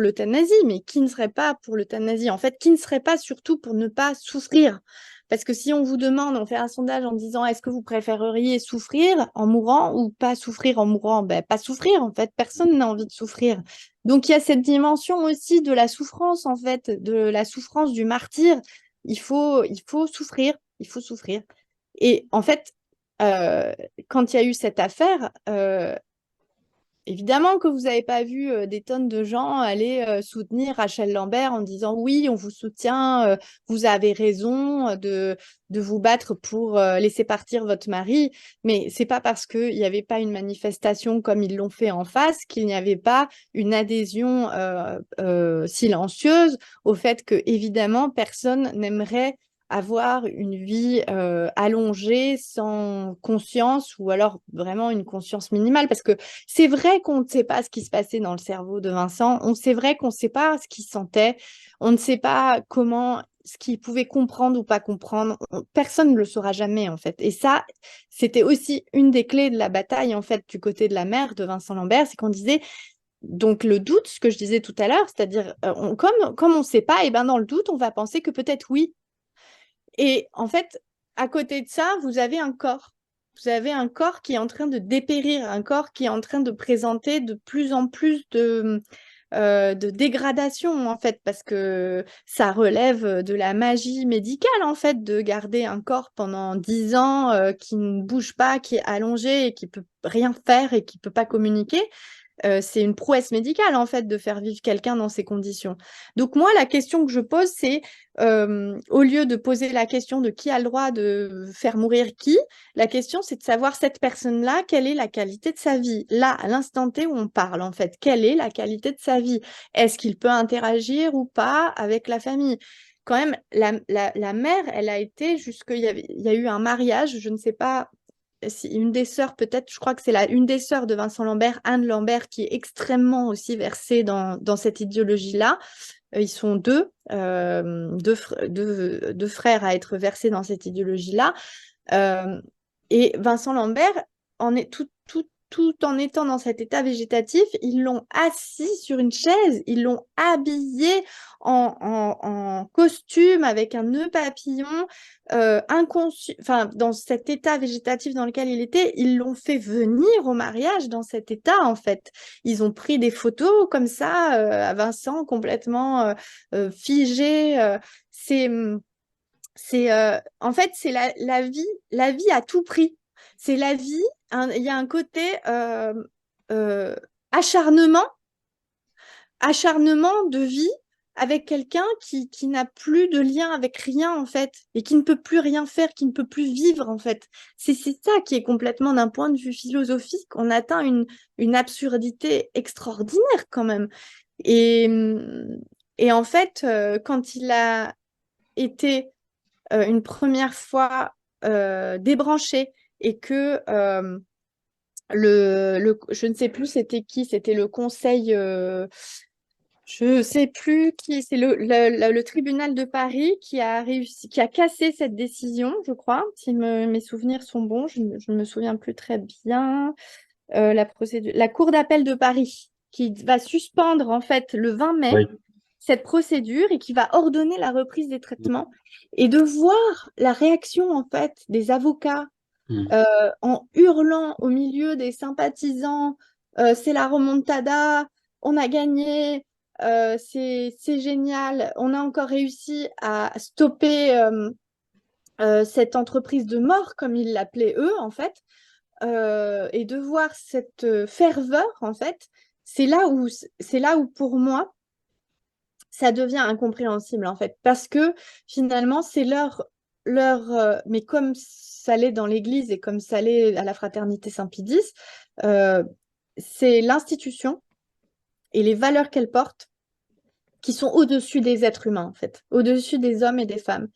l'euthanasie, mais qui ne serait pas pour l'euthanasie? En fait, qui ne serait pas surtout pour ne pas souffrir? Parce que si on vous demande, on fait un sondage en disant est-ce que vous préféreriez souffrir en mourant ou pas souffrir en mourant? Ben, pas souffrir, en fait, personne n'a envie de souffrir. Donc il y a cette dimension aussi de la souffrance, en fait, de la souffrance du martyr. Il faut souffrir, il faut souffrir. Et en fait, euh, quand il y a eu cette affaire, évidemment que vous n'avez pas vu des tonnes de gens aller soutenir Rachel Lambert en disant oui, on vous soutient, vous avez raison de vous battre pour laisser partir votre mari. Mais c'est pas parce qu'il n'y avait pas une manifestation comme ils l'ont fait en face qu'il n'y avait pas une adhésion silencieuse au fait que, évidemment, personne n'aimerait avoir une vie allongée sans conscience ou alors vraiment une conscience minimale parce que c'est vrai qu'on ne sait pas ce qui se passait dans le cerveau de Vincent. C'est vrai qu'on ne sait pas ce qu'il sentait. On ne sait pas ce qu'il pouvait comprendre ou pas comprendre. Personne ne le saura jamais, en fait. Et ça, c'était aussi une des clés de la bataille, en fait, du côté de la mère de Vincent Lambert, c'est qu'on disait, donc le doute, ce que je disais tout à l'heure, c'est-à-dire, comme on ne sait pas, et ben dans le doute, on va penser que peut-être oui. Et en fait, à côté de ça, vous avez un corps. Vous avez un corps qui est en train de dépérir, un corps qui est en train de présenter de plus en plus de dégradation, en fait, parce que ça relève de la magie médicale, en fait, de garder un corps pendant 10 ans qui ne bouge pas, qui est allongé et qui peut rien faire et qui peut pas communiquer. C'est une prouesse médicale, en fait, de faire vivre quelqu'un dans ces conditions. Donc moi, la question que je pose, c'est, au lieu de poser la question de qui a le droit de faire mourir qui, la question, c'est de savoir cette personne-là, quelle est la qualité de sa vie? Là, à l'instant T où on parle, en fait, quelle est la qualité de sa vie? Est-ce qu'il peut interagir ou pas avec la famille? Quand même, la mère, elle a été il y a eu un mariage, je ne sais pas une des sœurs, peut-être, je crois que c'est une des sœurs de Vincent Lambert, Anne Lambert, qui est extrêmement aussi versée dans cette idéologie-là. Ils sont deux frères à être versés dans cette idéologie-là. Euh, et Vincent Lambert, tout en étant dans cet état végétatif, ils l'ont assis sur une chaise, ils l'ont habillé en costume avec un nœud papillon, enfin, dans cet état végétatif dans lequel il était, ils l'ont fait venir au mariage dans cet état, en fait. Ils ont pris des photos comme ça, à Vincent, complètement figé. En fait, c'est la vie à tout prix. C'est la vie, il y a un côté euh, acharnement, acharnement de vie avec quelqu'un qui n'a plus de lien avec rien, en fait, et qui ne peut plus rien faire, qui ne peut plus vivre, en fait. C'est ça qui est complètement, d'un point de vue philosophique, on atteint une absurdité extraordinaire quand même. Et, et en fait, quand il a été une première fois débranché et que je ne sais plus c'était qui, c'était le conseil, je ne sais plus qui, c'est le tribunal de Paris qui a réussi, qui a cassé cette décision, je crois, si mes souvenirs sont bons, je ne me souviens plus très bien. La Cour d'appel de Paris qui va suspendre en fait le 20 mai
Oui.
cette procédure et qui va ordonner la reprise des traitements et de voir la réaction en fait des avocats
Mm.
en hurlant au milieu des sympathisants, c'est la remontada, on a gagné, c'est génial, on a encore réussi à stopper cette entreprise de mort, comme ils l'appelaient eux, en fait, et de voir cette ferveur, en fait, c'est là où pour moi, ça devient incompréhensible, en fait, parce que finalement, c'est mais comme ça l'est dans l'Église et comme ça l'est à la Fraternité Saint-Pédis, euh, c'est l'institution et les valeurs qu'elle porte qui sont au-dessus des êtres humains, en fait, au-dessus des hommes et des femmes.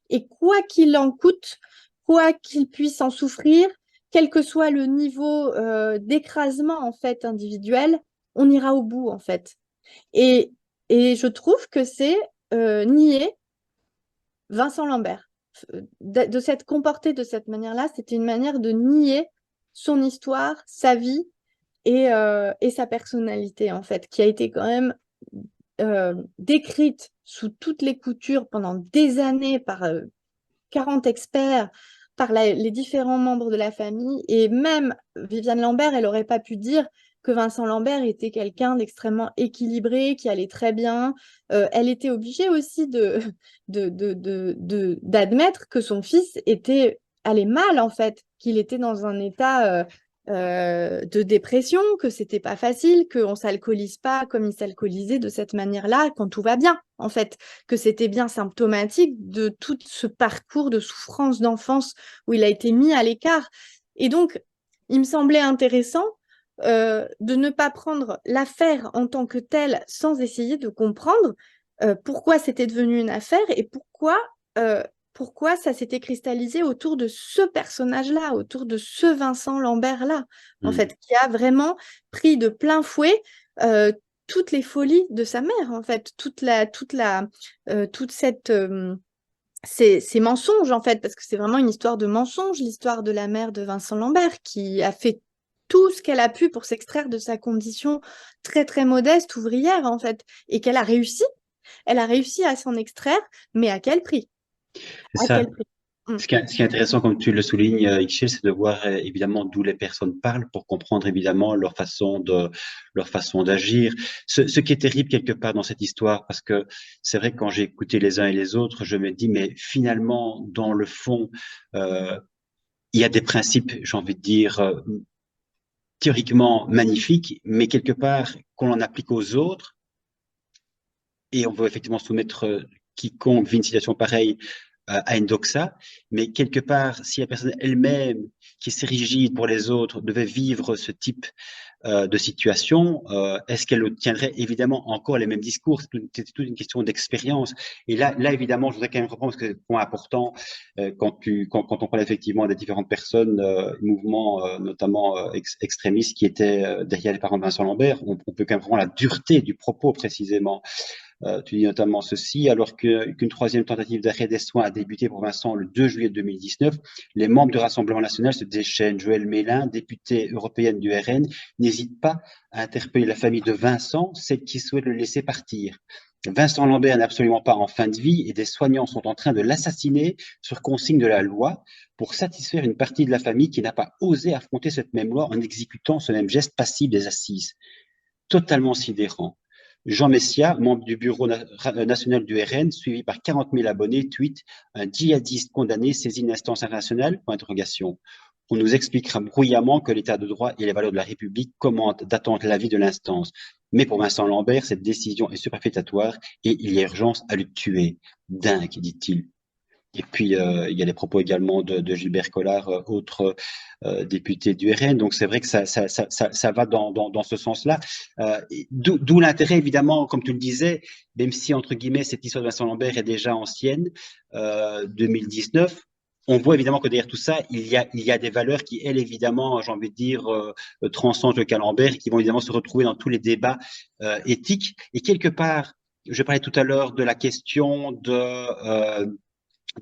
Et quoi qu'il en coûte, quoi qu'ils puissent en souffrir, quel que soit le niveau d'écrasement, en fait, individuel, on ira au bout, en fait. Et, et je trouve que c'est nier Vincent Lambert. De s'être comporté de cette manière-là, c'était une manière de nier son histoire, sa vie et sa personnalité, en fait, qui a été quand même décrite sous toutes les coutures pendant des années par 40 experts, par les différents membres de la famille. Et même Viviane Lambert, elle n'aurait pas pu dire que Vincent Lambert était quelqu'un d'extrêmement équilibré, qui allait très bien. Elle était obligée aussi d'admettre que son fils allait mal, en fait, qu'il était dans un état de dépression, que c'était pas facile, qu'on s'alcoolise pas comme il s'alcoolisait de cette manière-là quand tout va bien, en fait, que c'était bien symptomatique de tout ce parcours de souffrance d'enfance où il a été mis à l'écart. Et donc, il me semblait intéressant de ne pas prendre l'affaire en tant que telle sans essayer de comprendre pourquoi c'était devenu une affaire et pourquoi ça s'était cristallisé autour de ce personnage-là, autour de ce Vincent Lambert-là, en
Mm.
fait, qui a vraiment pris de plein fouet toutes les folies de sa mère, en fait, toute cette ces mensonges, en fait, parce que c'est vraiment une histoire de mensonge, l'histoire de la mère de Vincent Lambert, qui a fait tout ce qu'elle a pu pour s'extraire de sa condition très, très modeste, ouvrière, en fait, et qu'elle a réussi. Elle a réussi à s'en extraire, mais à quel prix?
C'est
À
ça.
quel prix? Mm.
Ce qui est intéressant, comme tu le soulignes, Ixchel, c'est de voir évidemment d'où les personnes parlent pour comprendre évidemment leur façon d'agir. Ce qui est terrible quelque part dans cette histoire, parce que c'est vrai que quand j'ai écouté les uns et les autres, je me dis, mais finalement, dans le fond, euh, il y a des principes, j'ai envie de dire, théoriquement magnifiques, mais quelque part, qu'on en applique aux autres, et on veut effectivement soumettre quiconque vit une situation pareille à une doxa, mais quelque part, si la personne elle-même, qui est si rigide pour les autres, devait vivre ce type de situation, est-ce qu'elle tiendrait évidemment encore les mêmes discours? C'est toute une question d'expérience. Et là, évidemment, je voudrais quand même reprendre, parce que c'est un point important, quand on parle effectivement des différentes personnes, mouvements notamment extrémistes qui étaient derrière les parents de Vincent Lambert, on peut quand même voir la dureté du propos précisément. Tu dis notamment ceci, alors qu'une troisième tentative d'arrêt des soins a débuté pour Vincent le 2 juillet 2019, les membres du Rassemblement national se déchaînent. Joëlle Mélin, députée européenne du RN, n'hésite pas à interpeller la famille de Vincent, celle qui souhaite le laisser partir. Vincent Lambert n'est absolument pas en fin de vie et des soignants sont en train de l'assassiner sur consigne de la loi pour satisfaire une partie de la famille qui n'a pas osé affronter cette même loi en exécutant ce même geste passif des assises. Totalement sidérant. Jean Messia, membre du bureau national du RN, suivi par 40 000 abonnés, tweet un djihadiste condamné saisit une instance internationale? Point d'interrogation. On nous expliquera bruyamment que l'état de droit et les valeurs de la République commandent d'attendre l'avis de l'instance. Mais pour Vincent Lambert, cette décision est superfétatoire et il y a urgence à le tuer. Dingue, dit-il. Et puis, il y a les propos également de Gilbert Collard, autre député du RN. Donc, c'est vrai que ça va dans ce sens-là. D'où l'intérêt, évidemment, comme tu le disais, même si, entre guillemets, cette histoire de Vincent Lambert est déjà ancienne, 2019, on voit évidemment que derrière tout ça, il y a des valeurs qui, elles, évidemment, j'ai envie de dire, transcendent le camembert et qui vont évidemment se retrouver dans tous les débats éthiques. Et quelque part, je parlais tout à l'heure de la question de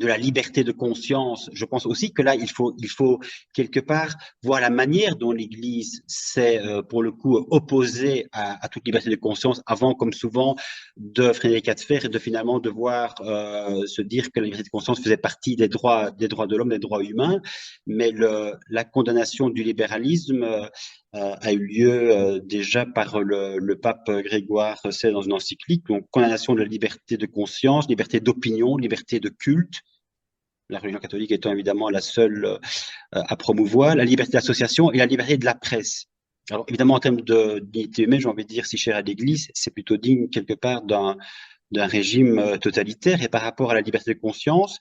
la liberté de conscience. Je pense aussi que là, il faut quelque part voir la manière dont l'Église s'est, pour le coup, opposée à toute liberté de conscience avant, comme souvent, de freiner les cas de fer et de finalement devoir se dire que la liberté de conscience faisait partie des droits de l'homme, des droits humains. Mais la condamnation du libéralisme a eu lieu déjà par le pape Grégoire XVI dans une encyclique. Donc, condamnation de la liberté de conscience, liberté d'opinion, liberté de culte, la religion catholique étant évidemment la seule à promouvoir, la liberté d'association et la liberté de la presse. Alors évidemment, en termes de dignité humaine, j'ai envie de dire, si cher à l'Église, c'est plutôt digne quelque part d'un régime totalitaire. Et par rapport à la liberté de conscience,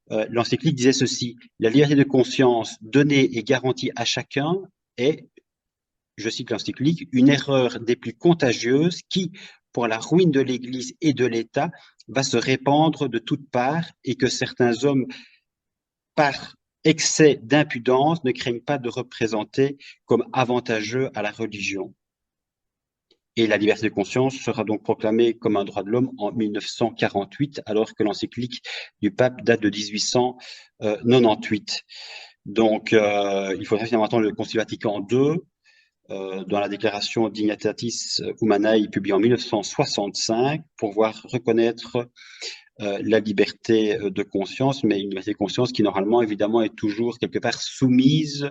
l'encyclique disait ceci: la liberté de conscience donnée et garantie à chacun est, je cite l'encyclique, une erreur des plus contagieuses qui, pour la ruine de l'Église et de l'État, va se répandre de toutes parts et que certains hommes, par excès d'impudence, ne craignent pas de représenter comme avantageux à la religion. Et la liberté de conscience sera donc proclamée comme un droit de l'homme en 1948, alors que l'encyclique du pape date de 1898. Donc, il faudrait finalement attendre le Concile Vatican II, dans la déclaration Dignitatis Humanae publiée en 1965, pour voir reconnaître la liberté de conscience, mais une liberté de conscience qui normalement, évidemment, est toujours quelque part soumise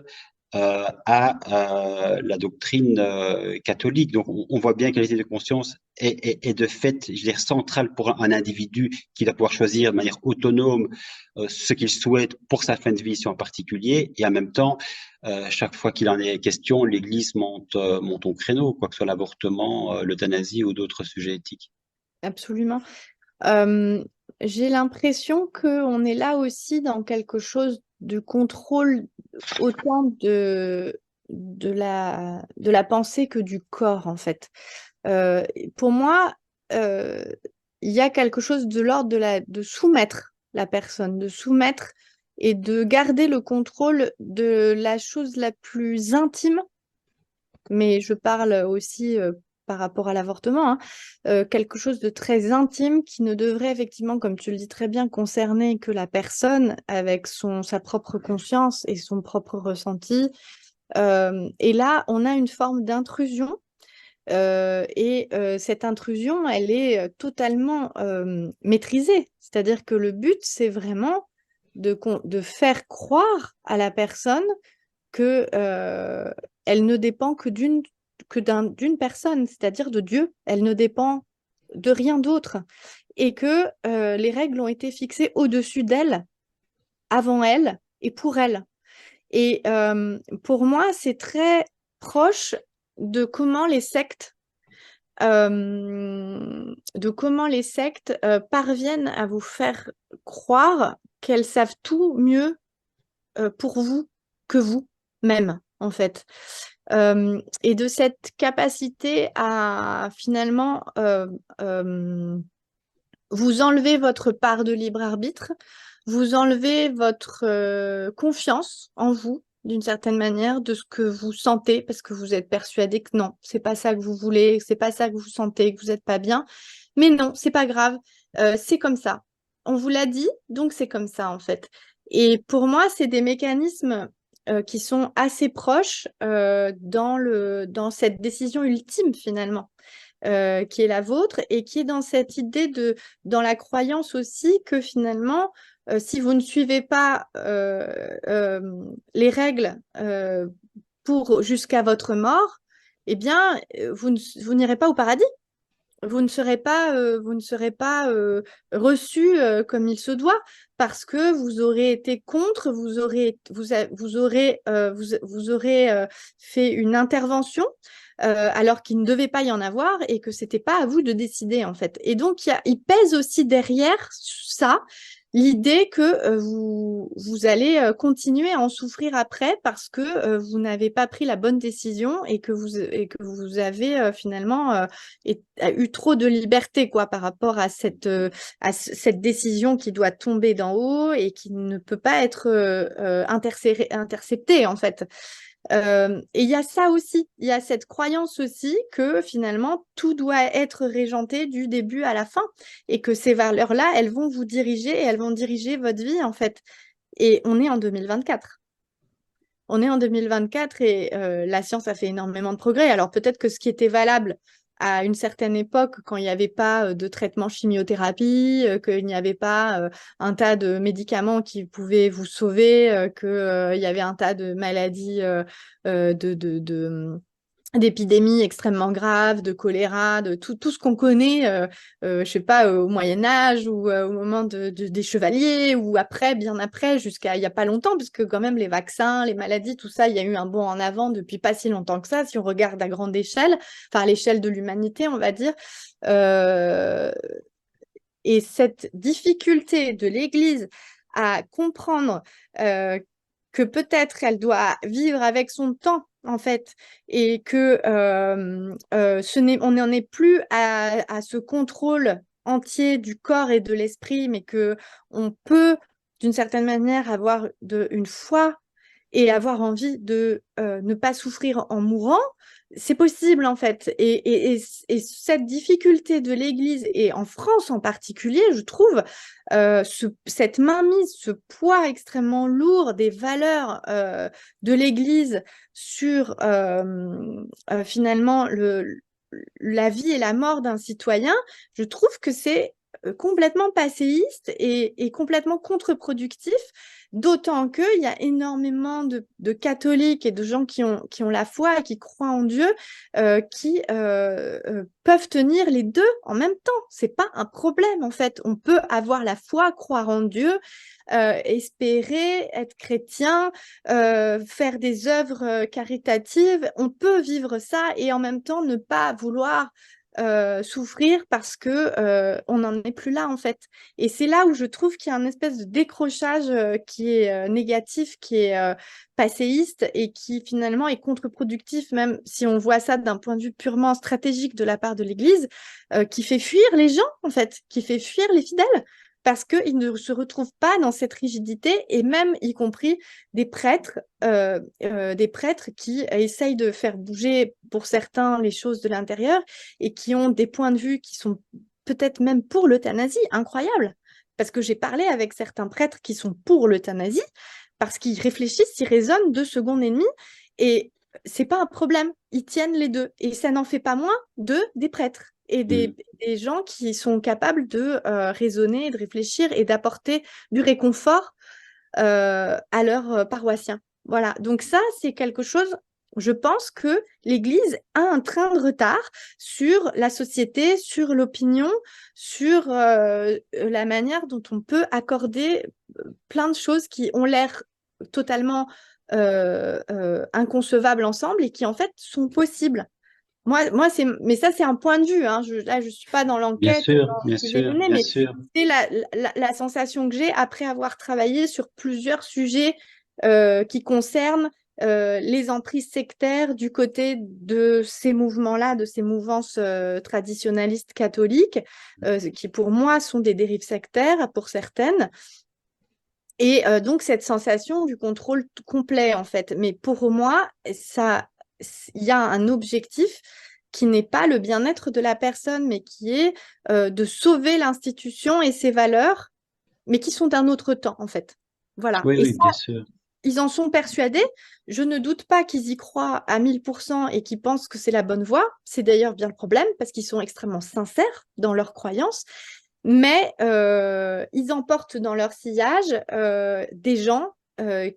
à la doctrine catholique. Donc, on voit bien que la liberté de conscience est de fait, je veux dire, centrale pour un individu qui va pouvoir choisir de manière autonome ce qu'il souhaite pour sa fin de vie, si en particulier, et en même temps, chaque fois qu'il en est question, l'Église monte au créneau, quoi que ce soit l'avortement, l'euthanasie ou d'autres sujets éthiques.
Absolument. Euh, j'ai l'impression qu'on est là aussi dans quelque chose de contrôle autant de la pensée que du corps, en fait. Euh, pour moi, euh, il y a quelque chose de l'ordre de soumettre la personne, de soumettre et de garder le contrôle de la chose la plus intime, mais je parle aussi par rapport à l'avortement, hein, quelque chose de très intime qui ne devrait effectivement, comme tu le dis très bien, concerner que la personne avec sa propre conscience et son propre ressenti. Et là, on a une forme d'intrusion. Cette intrusion, elle est totalement maîtrisée. C'est-à-dire que le but, c'est vraiment de faire croire à la personne que elle ne dépend d'une personne, c'est-à-dire de Dieu. Elle ne dépend de rien d'autre. Et que les règles ont été fixées au-dessus d'elle, avant elle et pour elle. Et pour moi, c'est très proche de comment les sectes parviennent à vous faire croire qu'elles savent tout mieux pour vous que vous-même, en fait. Et de cette capacité à finalement vous enlever votre part de libre arbitre, vous enlever votre confiance en vous, d'une certaine manière, de ce que vous sentez, parce que vous êtes persuadé que non, c'est pas ça que vous voulez, c'est pas ça que vous sentez, que vous n'êtes pas bien. Mais non, c'est pas grave, c'est comme ça. On vous l'a dit, donc c'est comme ça, en fait. Et pour moi, c'est des mécanismes qui sont assez proches dans cette décision ultime, finalement, qui est la vôtre et qui est dans cette idée dans la croyance aussi que finalement, si vous ne suivez pas les règles jusqu'à votre mort, eh bien, vous n'irez pas au paradis. vous ne serez pas reçu comme il se doit parce que vous aurez été contre, vous aurez fait une intervention alors qu'il ne devait pas y en avoir et que c'était pas à vous de décider en fait. Et donc il pèse aussi derrière ça l'idée que vous allez continuer à en souffrir après parce que vous n'avez pas pris la bonne décision et que vous avez finalement a eu trop de liberté quoi, par rapport à cette décision qui doit tomber d'en haut et qui ne peut pas être interceptée en fait. Et il y a ça aussi, il y a cette croyance aussi que finalement tout doit être régenté du début à la fin et que ces valeurs-là, elles vont vous diriger et elles vont diriger votre vie en fait. Et on est en 2024. On est en 2024 et la science a fait énormément de progrès. Alors peut-être que ce qui était valable à une certaine époque, quand il n'y avait pas de traitement chimiothérapie, qu'il n'y avait pas un tas de médicaments qui pouvaient vous sauver, qu'il y avait un tas de maladies d'épidémies extrêmement graves, de choléra, de tout ce qu'on connaît, je sais pas, au Moyen-Âge ou au moment des chevaliers ou après, bien après, jusqu'à il n'y a pas longtemps, puisque quand même les vaccins, les maladies, tout ça, il y a eu un bond en avant depuis pas si longtemps que ça, si on regarde à grande échelle, enfin à l'échelle de l'humanité, on va dire. Euh, et cette difficulté de l'Église à comprendre que peut-être elle doit vivre avec son temps, en fait, et que on n'en est plus à ce contrôle entier du corps et de l'esprit, mais que on peut, d'une certaine manière, avoir une foi et avoir envie de ne pas souffrir en mourant, c'est possible en fait. Et cette difficulté de l'Église, et en France en particulier, je trouve, cette mainmise, ce poids extrêmement lourd des valeurs de l'Église sur finalement la vie et la mort d'un citoyen, je trouve que c'est complètement passéiste et complètement contre-productif, d'autant qu'il y a énormément de catholiques et de gens qui ont la foi et qui croient en Dieu, qui peuvent tenir les deux en même temps. C'est pas un problème en fait. On peut avoir la foi, croire en Dieu, espérer, être chrétien, faire des œuvres caritatives. On peut vivre ça et en même temps ne pas vouloir souffrir parce que on n'en est plus là en fait. Et c'est là où je trouve qu'il y a un espèce de décrochage qui est négatif, qui est passéiste et qui finalement est contre-productif, même si on voit ça d'un point de vue purement stratégique de la part de l'Église, qui fait fuir les gens en fait, qui fait fuir les fidèles. Parce qu'ils ne se retrouvent pas dans cette rigidité, et même y compris des prêtres qui essayent de faire bouger pour certains les choses de l'intérieur et qui ont des points de vue qui sont peut-être même pour l'euthanasie, incroyable. Parce que j'ai parlé avec certains prêtres qui sont pour l'euthanasie, parce qu'ils réfléchissent, ils raisonnent 2 secondes et demie, et c'est pas un problème, ils tiennent les deux. Et ça n'en fait pas moins des prêtres et des gens qui sont capables de raisonner, de réfléchir et d'apporter du réconfort à leurs paroissiens. Voilà, donc ça, c'est quelque chose, je pense que l'Église a un train de retard sur la société, sur l'opinion, sur la manière dont on peut accorder plein de choses qui ont l'air totalement inconcevables ensemble et qui en fait sont possibles. Mais ça, c'est un point de vue. Hein. Là, je ne suis pas dans
Bien
l'enquête,
sûr,
dans
bien
ce que j'ai
sûr,
mené,
bien
mais
sûr.
c'est la sensation que j'ai après avoir travaillé sur plusieurs sujets qui concernent les emprises sectaires du côté de ces mouvements-là, de ces mouvances traditionnalistes catholiques, qui pour moi sont des dérives sectaires pour certaines. Et donc, cette sensation du contrôle complet, en fait. Mais pour moi, il y a un objectif qui n'est pas le bien-être de la personne, mais qui est de sauver l'institution et ses valeurs, mais qui sont d'un autre temps, en fait. Voilà.
Oui,
Et
oui,
ça,
bien sûr.
ils en sont persuadés. Je ne doute pas qu'ils y croient à 1000% et qu'ils pensent que c'est la bonne voie. C'est d'ailleurs bien le problème, parce qu'ils sont extrêmement sincères dans leurs croyances. Mais ils emportent dans leur sillage des gens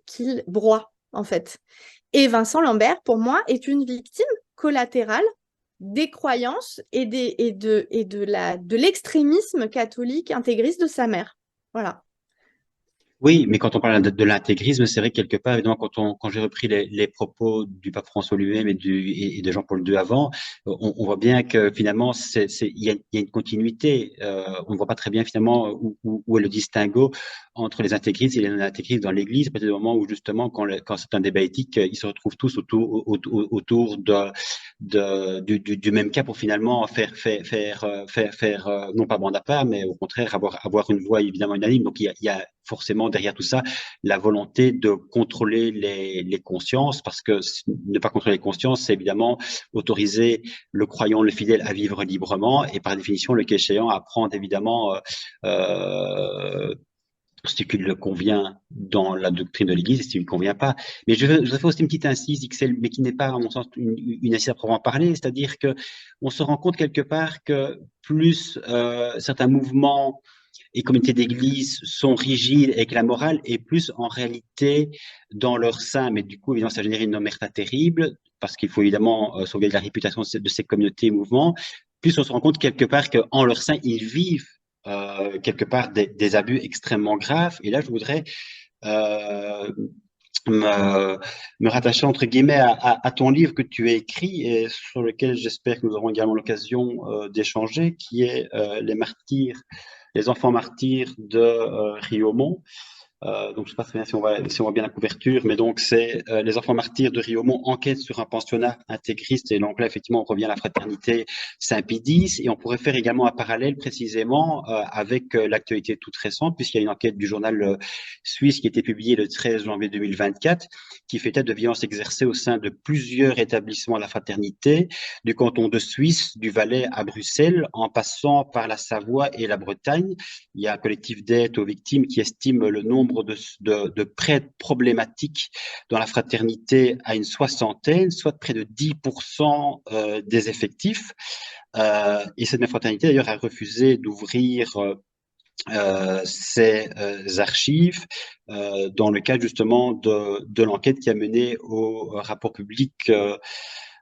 qu'ils broient, en fait. Et Vincent Lambert, pour moi, est une victime collatérale des croyances et de l'extrémisme catholique intégriste de sa mère. Voilà.
Oui, mais quand on parle de l'intégrisme, c'est vrai que quelque part, évidemment, quand j'ai repris les propos du pape François lui-même et de Jean-Paul II avant, on voit bien que finalement, il y a une continuité. On ne voit pas très bien finalement où est le distinguo entre les intégristes et les non-intégristes dans l'Église, à partir du moment où justement, quand c'est un débat éthique, ils se retrouvent tous autour du même cas pour finalement faire non pas bande à part, mais au contraire avoir une voix évidemment unanime. Donc il y a forcément derrière tout ça la volonté de contrôler les consciences, parce que ne pas contrôler les consciences, c'est évidemment autoriser le croyant, le fidèle à vivre librement et par définition, le cas échéant, à prendre évidemment ce qui le convient dans la doctrine de l'Église et ce qui ne lui convient pas. Mais je voudrais faire aussi une petite incise, XL, mais qui n'est pas, à mon sens, une incise à proprement parler, c'est-à-dire que on se rend compte quelque part que plus certains mouvements et communautés d'église sont rigides avec la morale et plus en réalité dans leur sein, mais du coup, évidemment, ça génère une omerta terrible parce qu'il faut évidemment sauvegarder la réputation de ces communautés et mouvements. Plus on se rend compte quelque part qu'en leur sein, ils vivent quelque part des abus extrêmement graves. Et là, je voudrais euh, me rattacher entre guillemets à ton livre que tu as écrit et sur lequel j'espère que nous aurons également l'occasion d'échanger, qui est les enfants martyrs de Riomont. Donc, je ne sais pas très bien si on voit bien la couverture, mais donc c'est les enfants martyrs de Riomont enquête sur un pensionnat intégriste. Et donc là, effectivement, on revient à la fraternité Saint-Pie X. Et on pourrait faire également un parallèle précisément avec l'actualité toute récente, puisqu'il y a une enquête du journal suisse qui a été publiée le 13 janvier 2024, qui fait état de violences exercées au sein de plusieurs établissements de la fraternité, du canton de Suisse, du Valais à Bruxelles, en passant par la Savoie et la Bretagne. Il y a un collectif d'aide aux victimes qui estime le nombre de prêtres problématiques dans la fraternité à une soixantaine, soit près de 10% des effectifs. Et cette même fraternité, d'ailleurs, a refusé d'ouvrir ses archives dans le cadre justement de l'enquête qui a mené au rapport public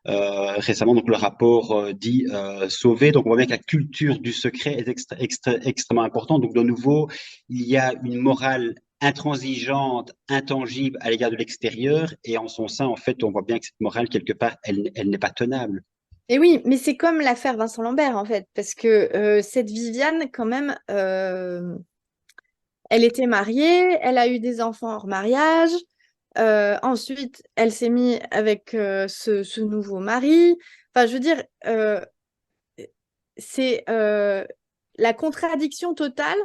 récemment, donc le rapport dit Sauvé. Donc on voit bien que la culture du secret est extrêmement importante. Donc de nouveau, il y a une morale intransigeante, intangible à l'égard de l'extérieur, et en son sein, en fait, on voit bien que cette morale, quelque part, elle n'est pas tenable.
Et oui, mais c'est comme l'affaire Vincent Lambert, en fait, parce que cette Viviane, quand même, elle était mariée, elle a eu des enfants hors mariage. Ensuite, elle s'est mise avec ce nouveau mari. Enfin, je veux dire, c'est la contradiction totale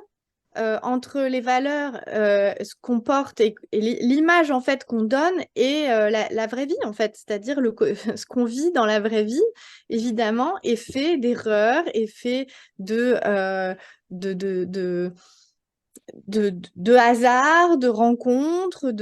entre les valeurs, ce qu'on porte et l'image en fait qu'on donne et la vraie vie en fait, c'est-à-dire ce qu'on vit dans la vraie vie, évidemment, est fait d'erreurs, est fait de, de, de, de, de hasard, de rencontres,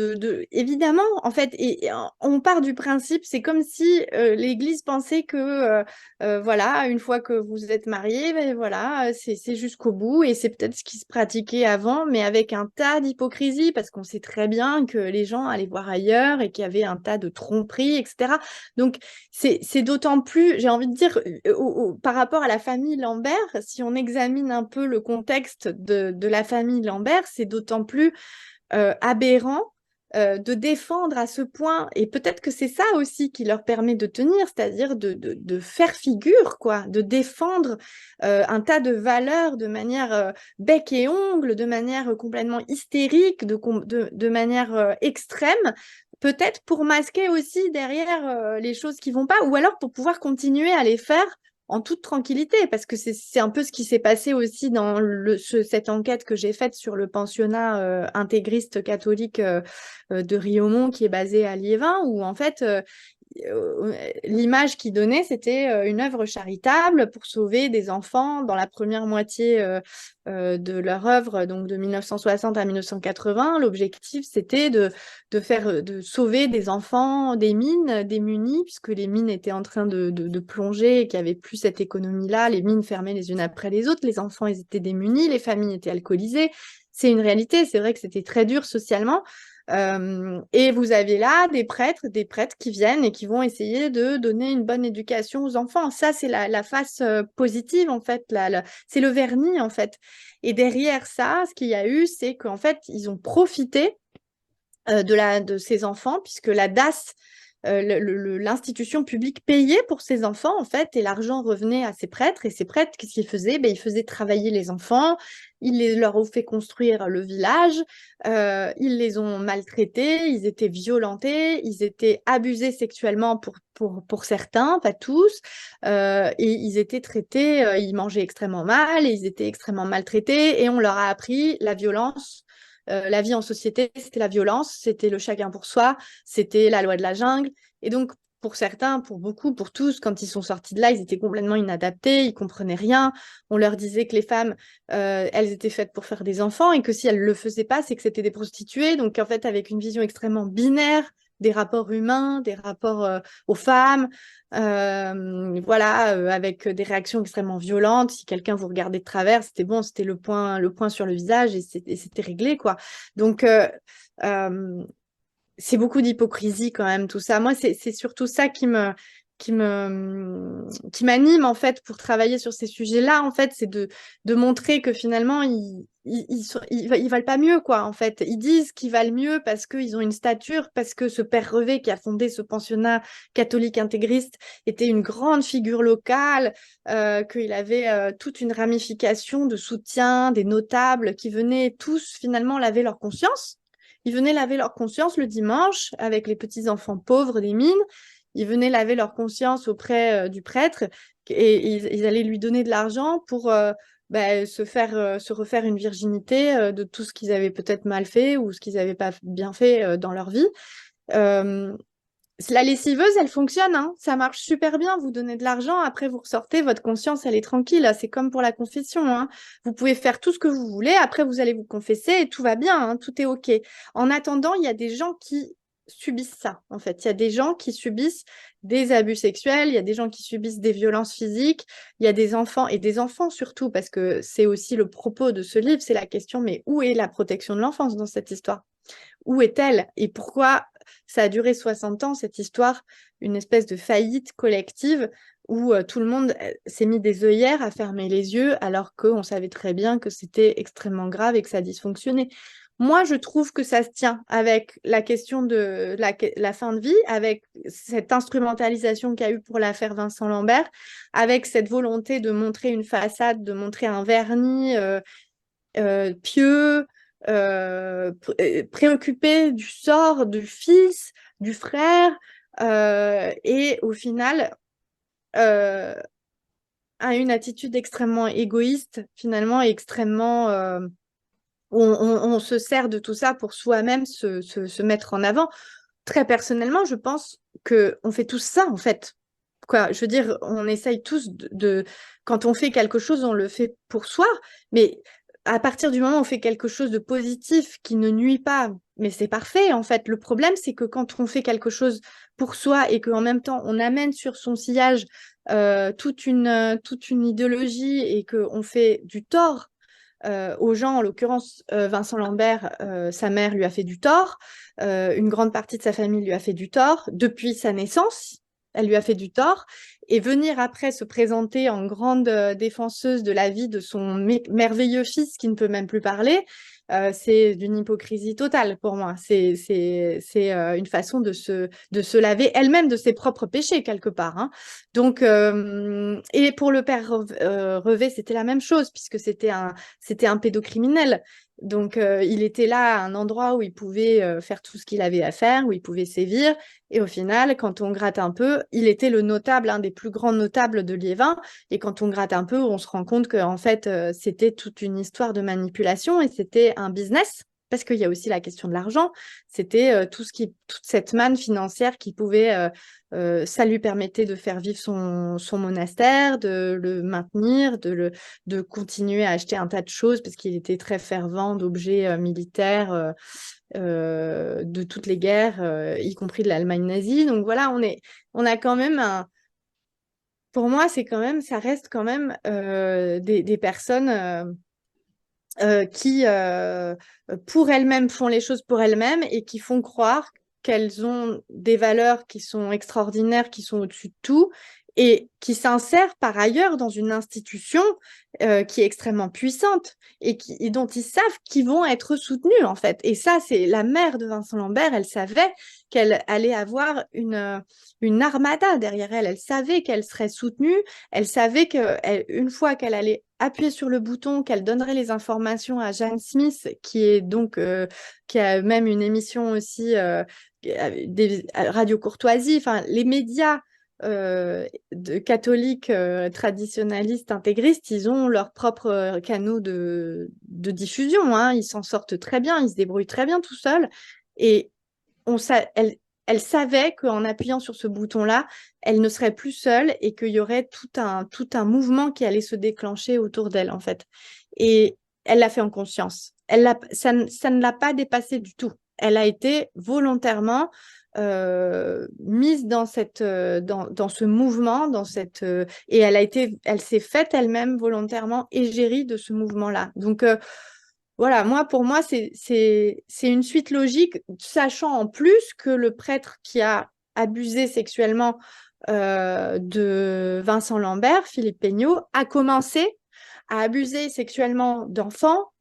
évidemment, en fait, et on part du principe, c'est comme si l'Église pensait que, voilà, une fois que vous êtes mariés, ben voilà, c'est jusqu'au bout, et c'est peut-être ce qui se pratiquait avant, mais avec un tas d'hypocrisie, parce qu'on sait très bien que les gens allaient voir ailleurs et qu'il y avait un tas de tromperies, etc. Donc, c'est d'autant plus, j'ai envie de dire, par rapport à la famille Lambert, si on examine un peu le contexte de la famille Lambert, c'est d'autant plus aberrant de défendre à ce point, et peut-être que c'est ça aussi qui leur permet de tenir, c'est-à-dire de faire figure, quoi, de défendre un tas de valeurs de manière bec et ongle, de manière complètement hystérique, de manière extrême, peut-être pour masquer aussi derrière les choses qui vont pas, ou alors pour pouvoir continuer à les faire en toute tranquillité, parce que c'est un peu ce qui s'est passé aussi dans cette enquête que j'ai faite sur le pensionnat intégriste catholique de Riomont, qui est basé à Liévin, où en fait, l'image qu'ils donnaient, c'était une œuvre charitable pour sauver des enfants dans la première moitié de leur œuvre, donc de 1960 à 1980. L'objectif, c'était de sauver des enfants des mines démunis, puisque les mines étaient en train de plonger et qu'il n'y avait plus cette économie-là. Les mines fermaient les unes après les autres. Les enfants, ils étaient démunis, les familles étaient alcoolisées. c'est une réalité. C'est vrai que c'était très dur socialement. Et vous avez là des prêtres qui viennent et qui vont essayer de donner une bonne éducation aux enfants. Ça, c'est la face positive, en fait. C'est le vernis, en fait. Et derrière ça, ce qu'il y a eu, c'est qu'en fait, ils ont profité de ces enfants, puisque la DAS, l'institution publique payait pour ces enfants, en fait, et l'argent revenait à ces prêtres. Et ces prêtres, qu'est-ce qu'ils faisaient? Ils faisaient travailler les enfants, leur ont fait construire le village, ils les ont maltraités, ils étaient violentés, ils étaient abusés sexuellement pour certains, pas tous, et ils étaient traités, ils mangeaient extrêmement mal, et ils étaient extrêmement maltraités, et on leur a appris la violence. La vie en société, c'était la violence, c'était le chacun pour soi, c'était la loi de la jungle. Et donc, pour certains, pour beaucoup, pour tous, quand ils sont sortis de là, ils étaient complètement inadaptés, ils comprenaient rien. On leur disait que les femmes, elles étaient faites pour faire des enfants et que si elles ne le faisaient pas, c'est que c'était des prostituées. Donc, en fait, avec une vision extrêmement binaire des rapports humains, des rapports aux femmes, voilà, avec des réactions extrêmement violentes. Si quelqu'un vous regardait de travers, c'était bon, c'était le point sur le visage et c'était réglé, quoi. Donc, c'est beaucoup d'hypocrisie quand même, tout ça. Moi, c'est surtout ça qui m'anime en fait pour travailler sur ces sujets-là. En fait, c'est de montrer que finalement, ils valent pas mieux, quoi. En fait, ils disent qu'ils valent mieux parce qu'ils ont une stature, parce que ce père Revé qui a fondé ce pensionnat catholique intégriste était une grande figure locale, qu'il avait toute une ramification de soutien, des notables qui venaient tous finalement laver leur conscience. Ils venaient laver leur conscience le dimanche avec les petits-enfants pauvres des mines. Ils venaient laver leur conscience auprès du prêtre et ils allaient lui donner de l'argent pour se refaire une virginité de tout ce qu'ils avaient peut-être mal fait ou ce qu'ils n'avaient pas bien fait dans leur vie. Euh, la lessiveuse, elle fonctionne, hein. Ça marche super bien. Vous donnez de l'argent, après vous ressortez, votre conscience, elle est tranquille. C'est comme pour la confession, hein. Vous pouvez faire tout ce que vous voulez, après vous allez vous confesser et tout va bien, hein, tout est OK. En attendant, il y a des gens qui subissent ça, en fait. Il y a des gens qui subissent des abus sexuels, il y a des gens qui subissent des violences physiques, il y a des enfants, et des enfants surtout, parce que c'est aussi le propos de ce livre, c'est la question, mais où est la protection de l'enfance dans cette histoire? Où est-elle et pourquoi ça a duré 60 ans, cette histoire, une espèce de faillite collective où tout le monde s'est mis des œillères à fermer les yeux alors qu'on savait très bien que c'était extrêmement grave et que ça dysfonctionnait. Moi, je trouve que ça se tient avec la question de la fin de vie, avec cette instrumentalisation qu'il y a eu pour l'affaire Vincent Lambert, avec cette volonté de montrer une façade, de montrer un vernis pieux, préoccupé du sort du fils, du frère, et au final, a une attitude extrêmement égoïste, finalement, et extrêmement... on se sert de tout ça pour soi-même se mettre en avant. Très personnellement, je pense qu'on fait tous ça, en fait. Quoi, je veux dire, on essaye tous quand on fait quelque chose, on le fait pour soi, mais à partir du moment où on fait quelque chose de positif qui ne nuit pas, mais c'est parfait en fait. Le problème, c'est que quand on fait quelque chose pour soi et qu'en même temps on amène sur son sillage toute une idéologie et qu'on fait du tort aux gens, en l'occurrence Vincent Lambert, sa mère lui a fait du tort, une grande partie de sa famille lui a fait du tort depuis sa naissance. Elle lui a fait du tort. Et venir après se présenter en grande défenseuse de la vie de son merveilleux fils qui ne peut même plus parler, c'est d'une hypocrisie totale pour moi. C'est une façon de se laver elle-même de ses propres péchés, quelque part. Hein. Donc, et pour le père Revé, c'était la même chose, puisque c'était un pédocriminel. Donc, il était là à un endroit où il pouvait faire tout ce qu'il avait à faire, où il pouvait sévir. Et au final, quand on gratte un peu, il était le notable, un des plus grands notables de Liévin. Et quand on gratte un peu, on se rend compte qu'en fait, c'était toute une histoire de manipulation et c'était un business. Parce qu'il y a aussi la question de l'argent. C'était toute cette manne financière qui pouvait ça lui permettait de faire vivre son monastère, de le maintenir, de continuer à acheter un tas de choses parce qu'il était très fervent d'objets militaires de toutes les guerres, y compris de l'Allemagne nazie. Donc voilà, on a quand même pour moi, ça reste quand même des personnes qui, pour elles-mêmes, font les choses pour elles-mêmes et qui font croire qu'elles ont des valeurs qui sont extraordinaires, qui sont au-dessus de tout, et qui s'insèrent par ailleurs dans une institution qui est extrêmement puissante et dont ils savent qu'ils vont être soutenus, en fait. Et ça, c'est la mère de Vincent Lambert, elle savait qu'elle allait avoir une armada derrière elle. Elle savait qu'elle serait soutenue, elle savait qu'une fois qu'elle allait appuyer sur le bouton, qu'elle donnerait les informations à Jeanne Smith, qui a même une émission aussi Radio Courtoisie, enfin les médias catholiques traditionnalistes intégristes, ils ont leur propre canaux de diffusion, hein. Ils s'en sortent très bien, ils se débrouillent très bien tout seuls. Et elle savait qu'en appuyant sur ce bouton-là, elle ne serait plus seule et qu'il y aurait tout un mouvement qui allait se déclencher autour d'elle, en fait. Et elle l'a fait en conscience. Ça ne l'a pas dépassé du tout. Elle a été volontairement mise dans dans ce mouvement, et elle s'est faite elle-même volontairement égérie de ce mouvement-là. Donc voilà, pour moi, c'est une suite logique, sachant en plus que le prêtre qui a abusé sexuellement de Vincent Lambert, Philippe Peignot, a commencé à abuser sexuellement d'enfants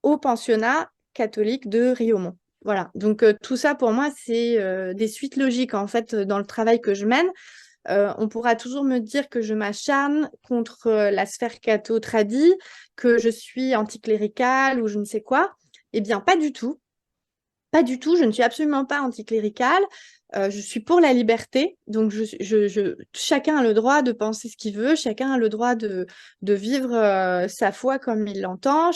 au pensionnat catholique de Riaumont. Voilà, donc tout ça pour moi, c'est des suites logiques en fait dans le travail que je mène. On pourra toujours me dire que je m'acharne contre la sphère catho-tradie, que je suis anticléricale ou je ne sais quoi. Eh bien, pas du tout. Pas du tout, je ne suis absolument pas anticléricale. Je suis pour la liberté. Donc, chacun a le droit de penser ce qu'il veut, chacun a le droit de vivre sa foi comme il l'entend.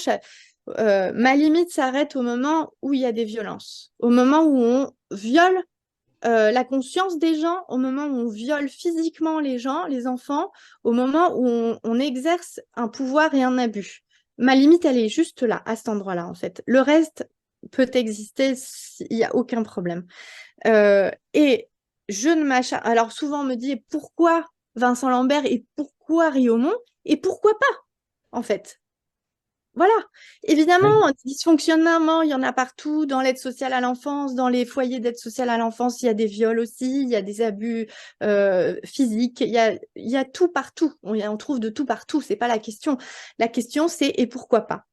Ma limite s'arrête au moment où il y a des violences, au moment où on viole la conscience des gens, au moment où on viole physiquement les gens, les enfants, au moment où on exerce un pouvoir et un abus. Ma limite, elle est juste là, à cet endroit-là, en fait. Le reste peut exister, il n'y a aucun problème. Et je ne m'acharne... Alors, souvent, on me dit, pourquoi Vincent Lambert et pourquoi Riaumont et pourquoi pas, en fait. Voilà, évidemment,
Oui.
des dysfonctionnements, il y en a partout, dans l'aide sociale à l'enfance, dans les foyers d'aide sociale à l'enfance, il y a des viols aussi, il y a des abus physiques, il y a tout partout, on trouve de tout partout, c'est pas la question. La question, c'est et pourquoi pas?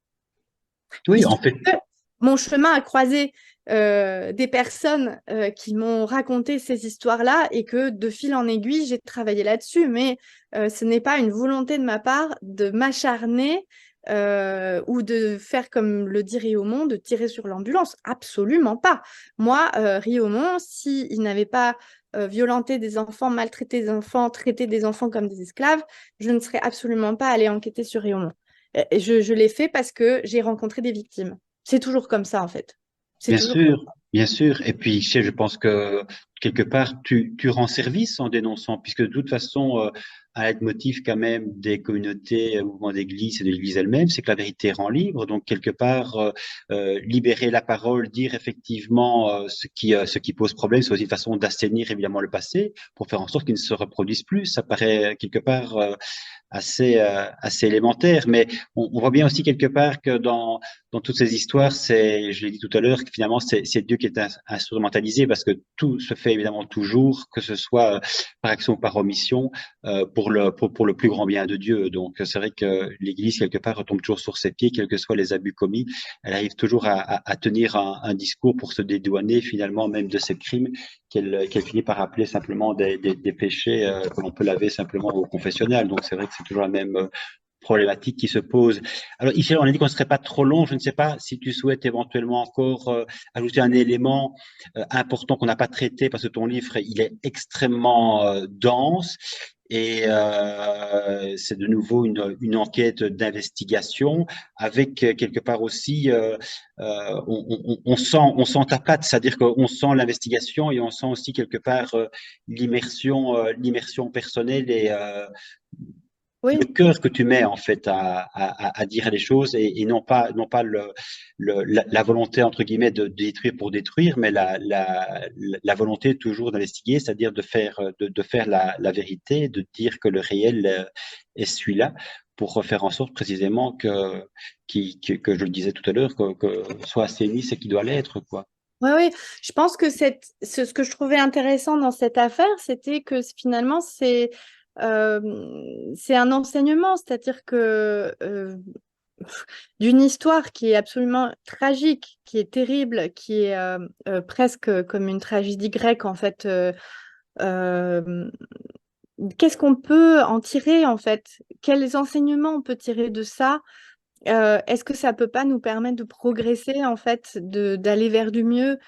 Il
Oui,
se
en
trouve
fait,
que mon chemin a croisé des personnes qui m'ont raconté ces histoires-là et que de fil en aiguille, j'ai travaillé là-dessus, mais ce n'est pas une volonté de ma part de m'acharner ou de faire comme le dit Riaumont, de tirer sur l'ambulance. Absolument pas. Moi, Riaumont, s'il n'avait pas violenté des enfants, maltraité des enfants, traité des enfants comme des esclaves, je ne serais absolument pas allée enquêter sur Riaumont. Je l'ai fait parce que j'ai rencontré des victimes. C'est toujours comme ça, en fait. C'est
bien
toujours comme
sûr, bien sûr. Et puis, je pense que quelque part, tu rends service en dénonçant, puisque de toute façon, un leitmotiv quand même des communautés, mouvements d'église et de l'église elle-même, c'est que la vérité rend libre. Donc, quelque part, libérer la parole, dire effectivement ce qui pose problème, c'est aussi une façon d'assainir évidemment le passé pour faire en sorte qu'il ne se reproduise plus. Ça paraît quelque part assez élémentaire, mais on voit bien aussi quelque part que dans toutes ces histoires, je l'ai dit tout à l'heure, que finalement c'est Dieu qui est instrumentalisé parce que tout se fait évidemment toujours, que ce soit par action ou par omission, pour le plus grand bien de Dieu. Donc c'est vrai que l'Église quelque part retombe toujours sur ses pieds, quels que soient les abus commis, elle arrive toujours à tenir un discours pour se dédouaner finalement même de ces crimes qu'elle finit par appeler simplement des péchés que l'on peut laver simplement au confessionnal. Donc c'est vrai que c'est toujours la même problématique qui se pose. Alors ici, on a dit qu'on ne serait pas trop long. Je ne sais pas si tu souhaites éventuellement encore ajouter un élément important qu'on n'a pas traité parce que ton livre, il est extrêmement dense. Et c'est de nouveau une enquête d'investigation avec quelque part aussi, on sent ta patte, c'est-à-dire qu'on sent l'investigation et on sent aussi quelque part l'immersion personnelle et le
oui.
cœur que tu mets en fait à dire les choses et non pas la volonté entre guillemets de détruire pour détruire, mais la volonté toujours d'investiguer, c'est-à-dire de faire la vérité, de dire que le réel est celui-là pour faire en sorte précisément que je le disais tout à l'heure, que soit assaini ce qui doit l'être, quoi.
Oui, oui, je pense que ce que je trouvais intéressant dans cette affaire, c'était que finalement, euh, c'est un enseignement, c'est-à-dire que d'une histoire qui est absolument tragique, qui est terrible, qui est presque comme une tragédie grecque, en fait, euh, qu'est-ce qu'on peut en tirer, en fait? Quels enseignements on peut tirer de ça? Est-ce que ça peut pas nous permettre de progresser, en fait, d'aller vers du mieux?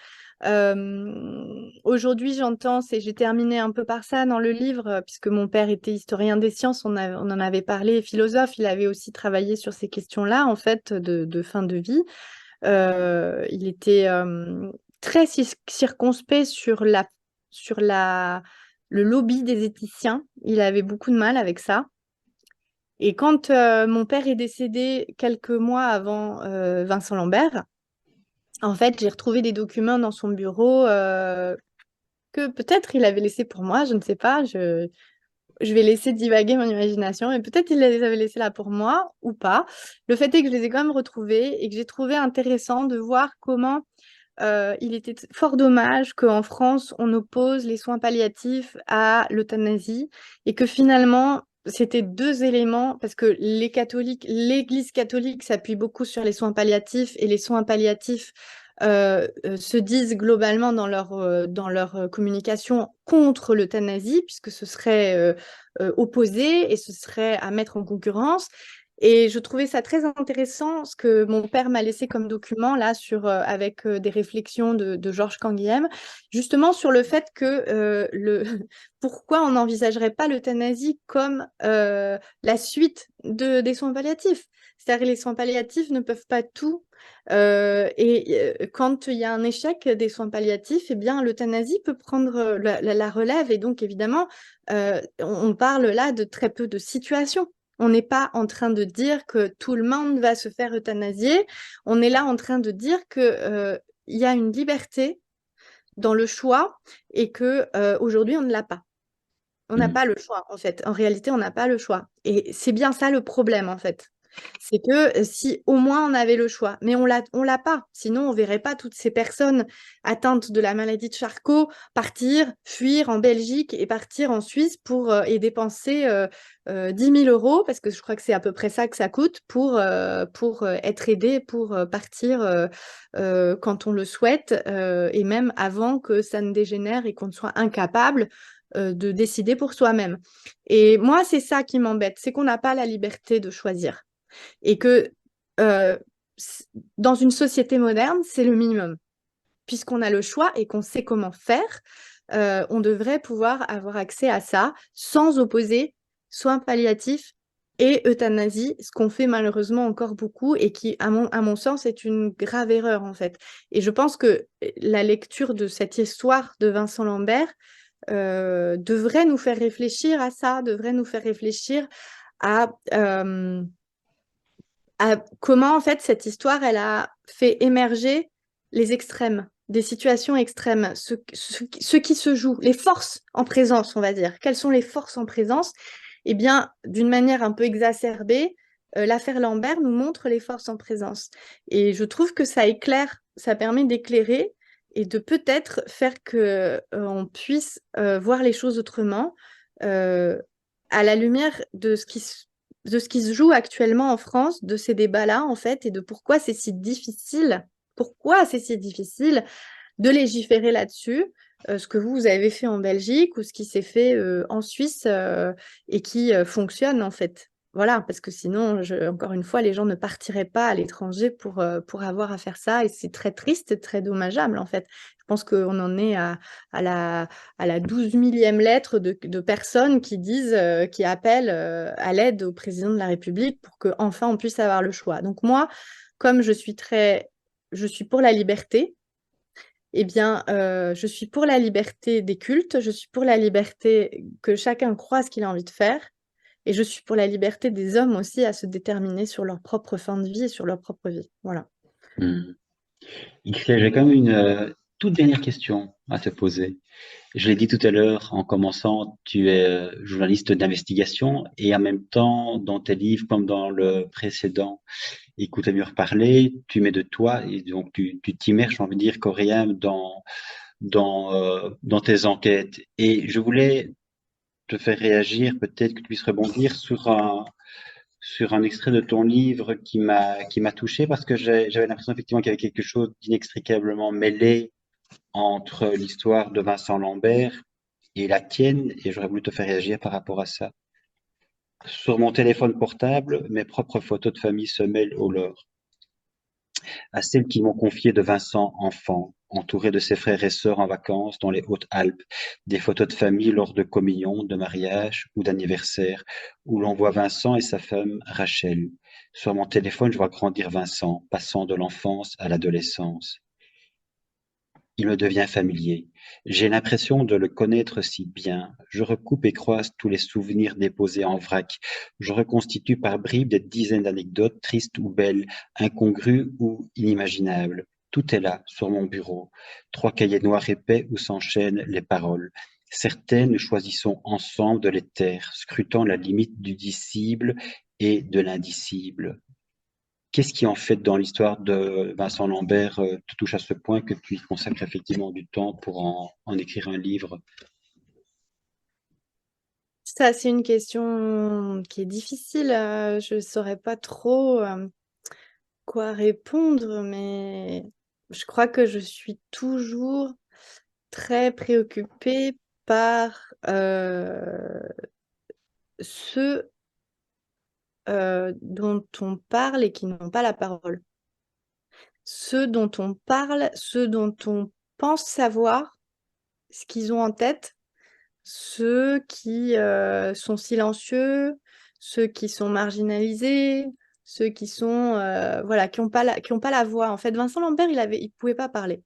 Aujourd'hui, j'ai terminé un peu par ça dans le livre, puisque mon père était historien des sciences, on en avait parlé, philosophe, il avait aussi travaillé sur ces questions-là, en fait, de fin de vie. Il était très circonspect sur le lobby des éthiciens. Il avait beaucoup de mal avec ça. Et quand mon père est décédé quelques mois avant Vincent Lambert, en fait, j'ai retrouvé des documents dans son bureau que peut-être il avait laissés pour moi, je ne sais pas. Je vais laisser divaguer mon imagination, et peut-être il les avait laissés là pour moi ou pas. Le fait est que je les ai quand même retrouvés et que j'ai trouvé intéressant de voir comment il était fort dommage qu'en France, on oppose les soins palliatifs à l'euthanasie et que finalement, c'était deux éléments, parce que l'Église catholique s'appuie beaucoup sur les soins palliatifs, et les soins palliatifs se disent globalement dans leur communication contre l'euthanasie, puisque ce serait opposé et ce serait à mettre en concurrence. Et je trouvais ça très intéressant, ce que mon père m'a laissé comme document là avec des réflexions de Georges Canguilhem, justement sur le fait que pourquoi on n'envisagerait pas l'euthanasie comme la suite des soins palliatifs. C'est-à-dire que les soins palliatifs ne peuvent pas tout. Quand il y a un échec des soins palliatifs, eh bien l'euthanasie peut prendre la relève. Et donc évidemment, on parle là de très peu de situations. On n'est pas en train de dire que tout le monde va se faire euthanasier. On est là en train de dire que il y a une liberté dans le choix et que aujourd'hui on ne l'a pas. On n'a
Mm.
pas le choix, en fait. En réalité, on n'a pas le choix. Et c'est bien ça le problème, en fait. C'est que si au moins on avait le choix, mais on l'a pas. Sinon, on verrait pas toutes ces personnes atteintes de la maladie de Charcot partir, fuir en Belgique et partir en Suisse et dépenser 10 000 euros, parce que je crois que c'est à peu près ça que ça coûte pour être aidé, pour partir quand on le souhaite, et même avant que ça ne dégénère et qu'on soit incapable de décider pour soi-même. Et moi, c'est ça qui m'embête, c'est qu'on n'a pas la liberté de choisir. Et que euh, dans une société moderne, c'est le minimum. Puisqu'on a le choix et qu'on sait comment faire, on devrait pouvoir avoir accès à ça sans opposer soins palliatifs et euthanasie, ce qu'on fait malheureusement encore beaucoup et qui, à mon sens, est une grave erreur en fait. Et je pense que la lecture de cette histoire de Vincent Lambert devrait nous faire réfléchir à ça, devrait nous faire réfléchir à, euh, à comment en fait cette histoire elle a fait émerger les extrêmes, des situations extrêmes, ce qui se joue, les forces en présence, on va dire. Quelles sont les forces en présence? Eh bien, d'une manière un peu exacerbée, l'affaire Lambert nous montre les forces en présence. Et je trouve que ça éclaire, ça permet d'éclairer et de peut-être faire que on puisse voir les choses autrement, euh, à la lumière de ce qui se joue actuellement en France, de ces débats-là, en fait, et de pourquoi c'est si difficile de légiférer là-dessus, ce que vous avez fait en Belgique ou ce qui s'est fait en Suisse et qui fonctionne, en fait. Voilà, parce que sinon, encore une fois, les gens ne partiraient pas à l'étranger pour avoir à faire ça, et c'est très triste et très dommageable, en fait. Je pense qu'on en est à la 12 millième lettre de personnes qui disent, qui appellent à l'aide au président de la République pour qu'enfin on puisse avoir le choix. Donc moi, comme je suis pour la liberté, eh bien, je suis pour la liberté des cultes, je suis pour la liberté que chacun croit ce qu'il a envie de faire, et je suis pour la liberté des hommes aussi à se déterminer sur leur propre fin de vie et sur leur propre vie. Voilà.
Mm. J'ai quand même toute dernière question à te poser. Je l'ai dit tout à l'heure en commençant, tu es journaliste d'investigation et en même temps, dans tes livres comme dans le précédent, Écoute à mieux reparler, tu mets de toi et donc tu t'immerges, j'ai envie de dire, Coréen, dans tes enquêtes. Et je voulais te faire réagir, peut-être que tu puisses rebondir sur un extrait de ton livre qui m'a touché parce que j'avais l'impression effectivement qu'il y avait quelque chose d'inextricablement mêlé entre l'histoire de Vincent Lambert et la tienne, et j'aurais voulu te faire réagir par rapport à ça. Sur mon téléphone portable, mes propres photos de famille se mêlent aux leurs, à celles qu'ils m'ont confiées de Vincent enfant, entouré de ses frères et sœurs en vacances dans les Hautes-Alpes, des photos de famille lors de communion, de mariage ou d'anniversaire, où l'on voit Vincent et sa femme Rachel. Sur mon téléphone, je vois grandir Vincent, passant de l'enfance à l'adolescence. Il me devient familier. J'ai l'impression de le connaître si bien. Je recoupe et croise tous les souvenirs déposés en vrac. Je reconstitue par bribes des dizaines d'anecdotes, tristes ou belles, incongrues ou inimaginables. Tout est là, sur mon bureau. 3 cahiers noirs épais où s'enchaînent les paroles. Certaines, nous choisissons ensemble de les taire, scrutant la limite du dicible et de l'indicible. Qu'est-ce qui, en fait, dans l'histoire de Vincent Lambert, te touche à ce point que tu y consacres effectivement du temps pour en écrire un livre?
Ça, c'est une question qui est difficile. Je ne saurais pas trop quoi répondre, mais je crois que je suis toujours très préoccupée par ceux dont on parle et qui n'ont pas la parole. Ceux dont on parle, ceux dont on pense savoir ce qu'ils ont en tête, ceux qui sont silencieux, ceux qui sont marginalisés, ceux qui sont voilà, qui ont pas la voix. En fait, Vincent Lambert, il pouvait pas parler.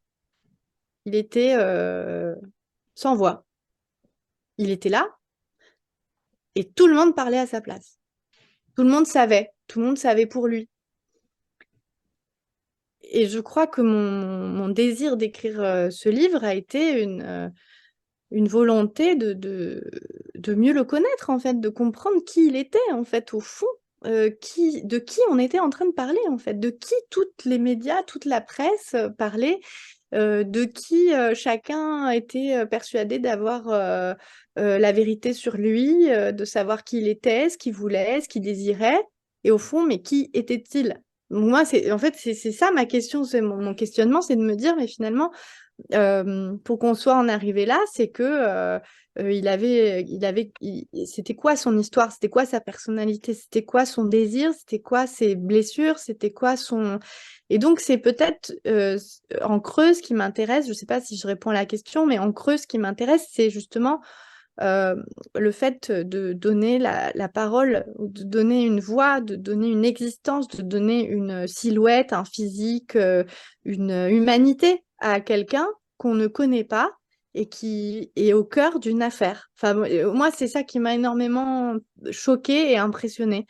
Il était sans voix. Il était là et tout le monde parlait à sa place. Tout le monde savait pour lui. Et je crois que mon désir d'écrire ce livre a été une volonté de mieux le connaître, en fait, de comprendre qui il était, en fait, au fond, de qui on était en train de parler, en fait, de qui toutes les médias, toute la presse parlaient, de qui chacun était persuadé d'avoir la vérité sur lui, de savoir qui il était, ce qu'il voulait, ce qu'il désirait, et au fond, mais qui était-il? Moi, en fait, c'est ça ma question, c'est mon questionnement, c'est de me dire, mais finalement, pour qu'on soit en arrivé là, c'est que c'était quoi son histoire, c'était quoi sa personnalité, c'était quoi son désir, c'était quoi ses blessures, c'était quoi son... Et donc, c'est peut-être en creux ce qui m'intéresse, je ne sais pas si je réponds à la question, mais en creux, ce qui m'intéresse, c'est justement euh, le fait de donner la parole, ou de donner une voix, de donner une existence, de donner une silhouette, un physique, une humanité à quelqu'un qu'on ne connaît pas et qui est au cœur d'une affaire. Enfin, moi, c'est ça qui m'a énormément choquée et impressionnée.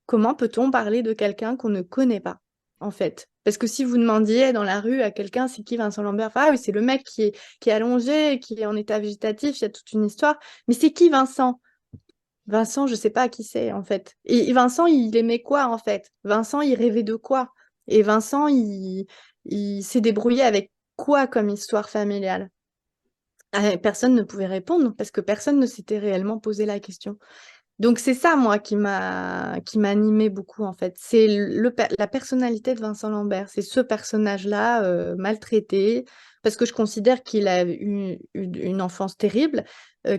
Comment peut-on parler de quelqu'un qu'on ne connaît pas, en fait? Parce que si vous demandiez dans la rue à quelqu'un, c'est qui Vincent Lambert? Enfin, ah oui, c'est le mec qui est allongé, qui est en état végétatif, il y a toute une histoire. Mais c'est qui Vincent? Vincent, je sais pas qui c'est, en fait. Et Vincent, il aimait quoi, en fait? Vincent, il rêvait de quoi? Et Vincent, il s'est débrouillé avec quoi comme histoire familiale? Personne ne pouvait répondre parce que personne ne s'était réellement posé la question. Donc c'est ça, moi, qui m'a animé beaucoup, en fait. C'est la personnalité de Vincent Lambert. C'est ce personnage-là, maltraité, parce que je considère qu'il a eu une enfance terrible,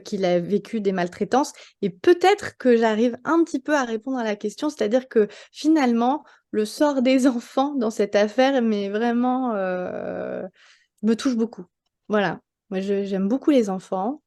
qu'il a vécu des maltraitances. Et peut-être que j'arrive un petit peu à répondre à la question, c'est-à-dire que finalement, le sort des enfants dans cette affaire, mais vraiment, me touche beaucoup. Voilà. Moi, j'aime beaucoup les enfants.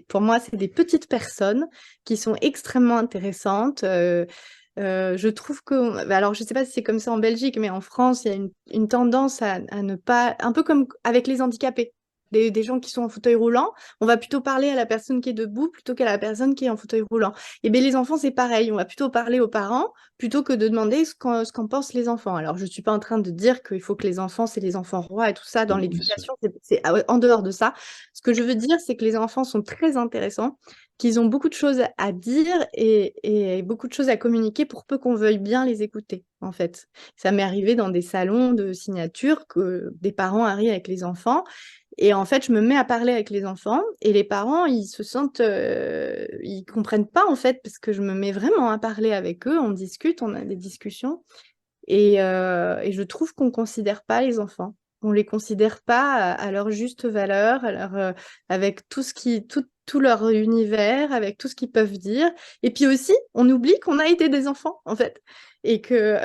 Pour moi, c'est des petites personnes qui sont extrêmement intéressantes. Je trouve que, bah, alors je ne sais pas si c'est comme ça en Belgique, mais en France, il y a une tendance à ne pas, un peu comme avec les handicapés. des gens qui sont en fauteuil roulant, on va plutôt parler à la personne qui est debout plutôt qu'à la personne qui est en fauteuil roulant. Et bien les enfants, c'est pareil, on va plutôt parler aux parents plutôt que de demander ce qu'en pensent les enfants. Alors, je ne suis pas en train de dire qu'il faut que les enfants, c'est les enfants rois et tout ça dans
Non, bien sûr.
l'éducation, c'est en dehors de ça. Ce que je veux dire, c'est que les enfants sont très intéressants, qu'ils ont beaucoup de choses à dire et beaucoup de choses à communiquer pour peu qu'on veuille bien les écouter, en fait. Ça m'est arrivé dans des salons de signature que des parents arrivent avec les enfants et en fait, je me mets à parler avec les enfants et les parents, ils se sentent, ils comprennent pas en fait parce que je me mets vraiment à parler avec eux, on discute, on a des discussions et je trouve qu'on considère pas les enfants. On les considère pas à leur juste valeur, avec tout leur univers, avec tout ce qu'ils peuvent dire. Et puis aussi, on oublie qu'on a été des enfants, en fait. Et que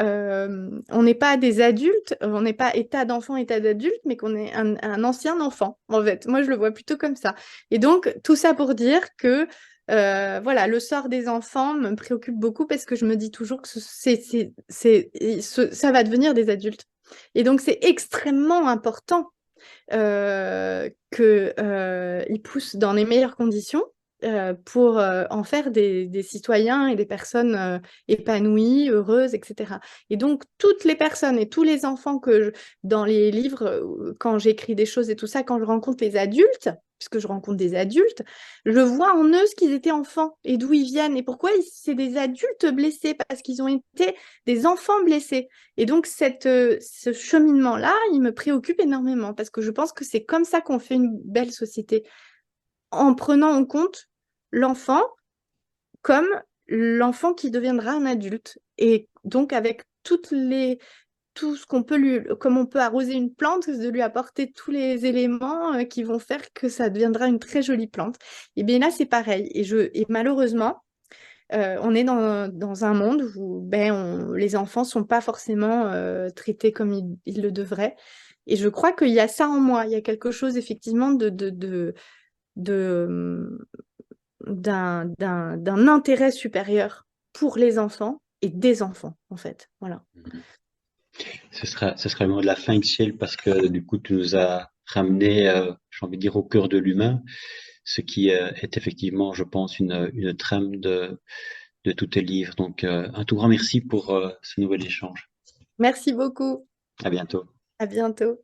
on n'est pas des adultes, on n'est pas état d'enfant, état d'adulte, mais qu'on est un ancien enfant, en fait. Moi, je le vois plutôt comme ça. Et donc, tout ça pour dire que voilà, le sort des enfants me préoccupe beaucoup parce que je me dis toujours que ça va devenir des adultes. Et donc, c'est extrêmement important qu'ils poussent dans les meilleures conditions pour en faire des citoyens et des personnes épanouies, heureuses, etc. Et donc, toutes les personnes et tous les enfants dans les livres, quand j'écris des choses et tout ça, quand je rencontre les adultes, puisque je rencontre des adultes, je vois en eux ce qu'ils étaient enfants et d'où ils viennent et pourquoi c'est des adultes blessés, parce qu'ils ont été des enfants blessés. Et donc, ce cheminement-là, il me préoccupe énormément parce que je pense que c'est comme ça qu'on fait une belle société, en prenant en compte l'enfant comme l'enfant qui deviendra un adulte. Et donc, avec tout ce qu'on peut comme on peut arroser une plante, de lui apporter tous les éléments qui vont faire que ça deviendra une très jolie plante. Et bien là, c'est pareil. Et malheureusement, on est dans un monde où les enfants sont pas forcément traités comme ils le devraient. Et je crois qu'il y a ça en moi. Il y a quelque chose effectivement de, d'un intérêt supérieur pour les enfants et des enfants, en fait. Voilà.
Ce sera le mot de la fin, Xiel, parce que du coup, tu nous as ramené, j'ai envie de dire, au cœur de l'humain, ce qui est effectivement, je pense, une trame de tous tes livres. Donc, un tout grand merci pour ce nouvel échange.
Merci beaucoup.
À bientôt.
À bientôt.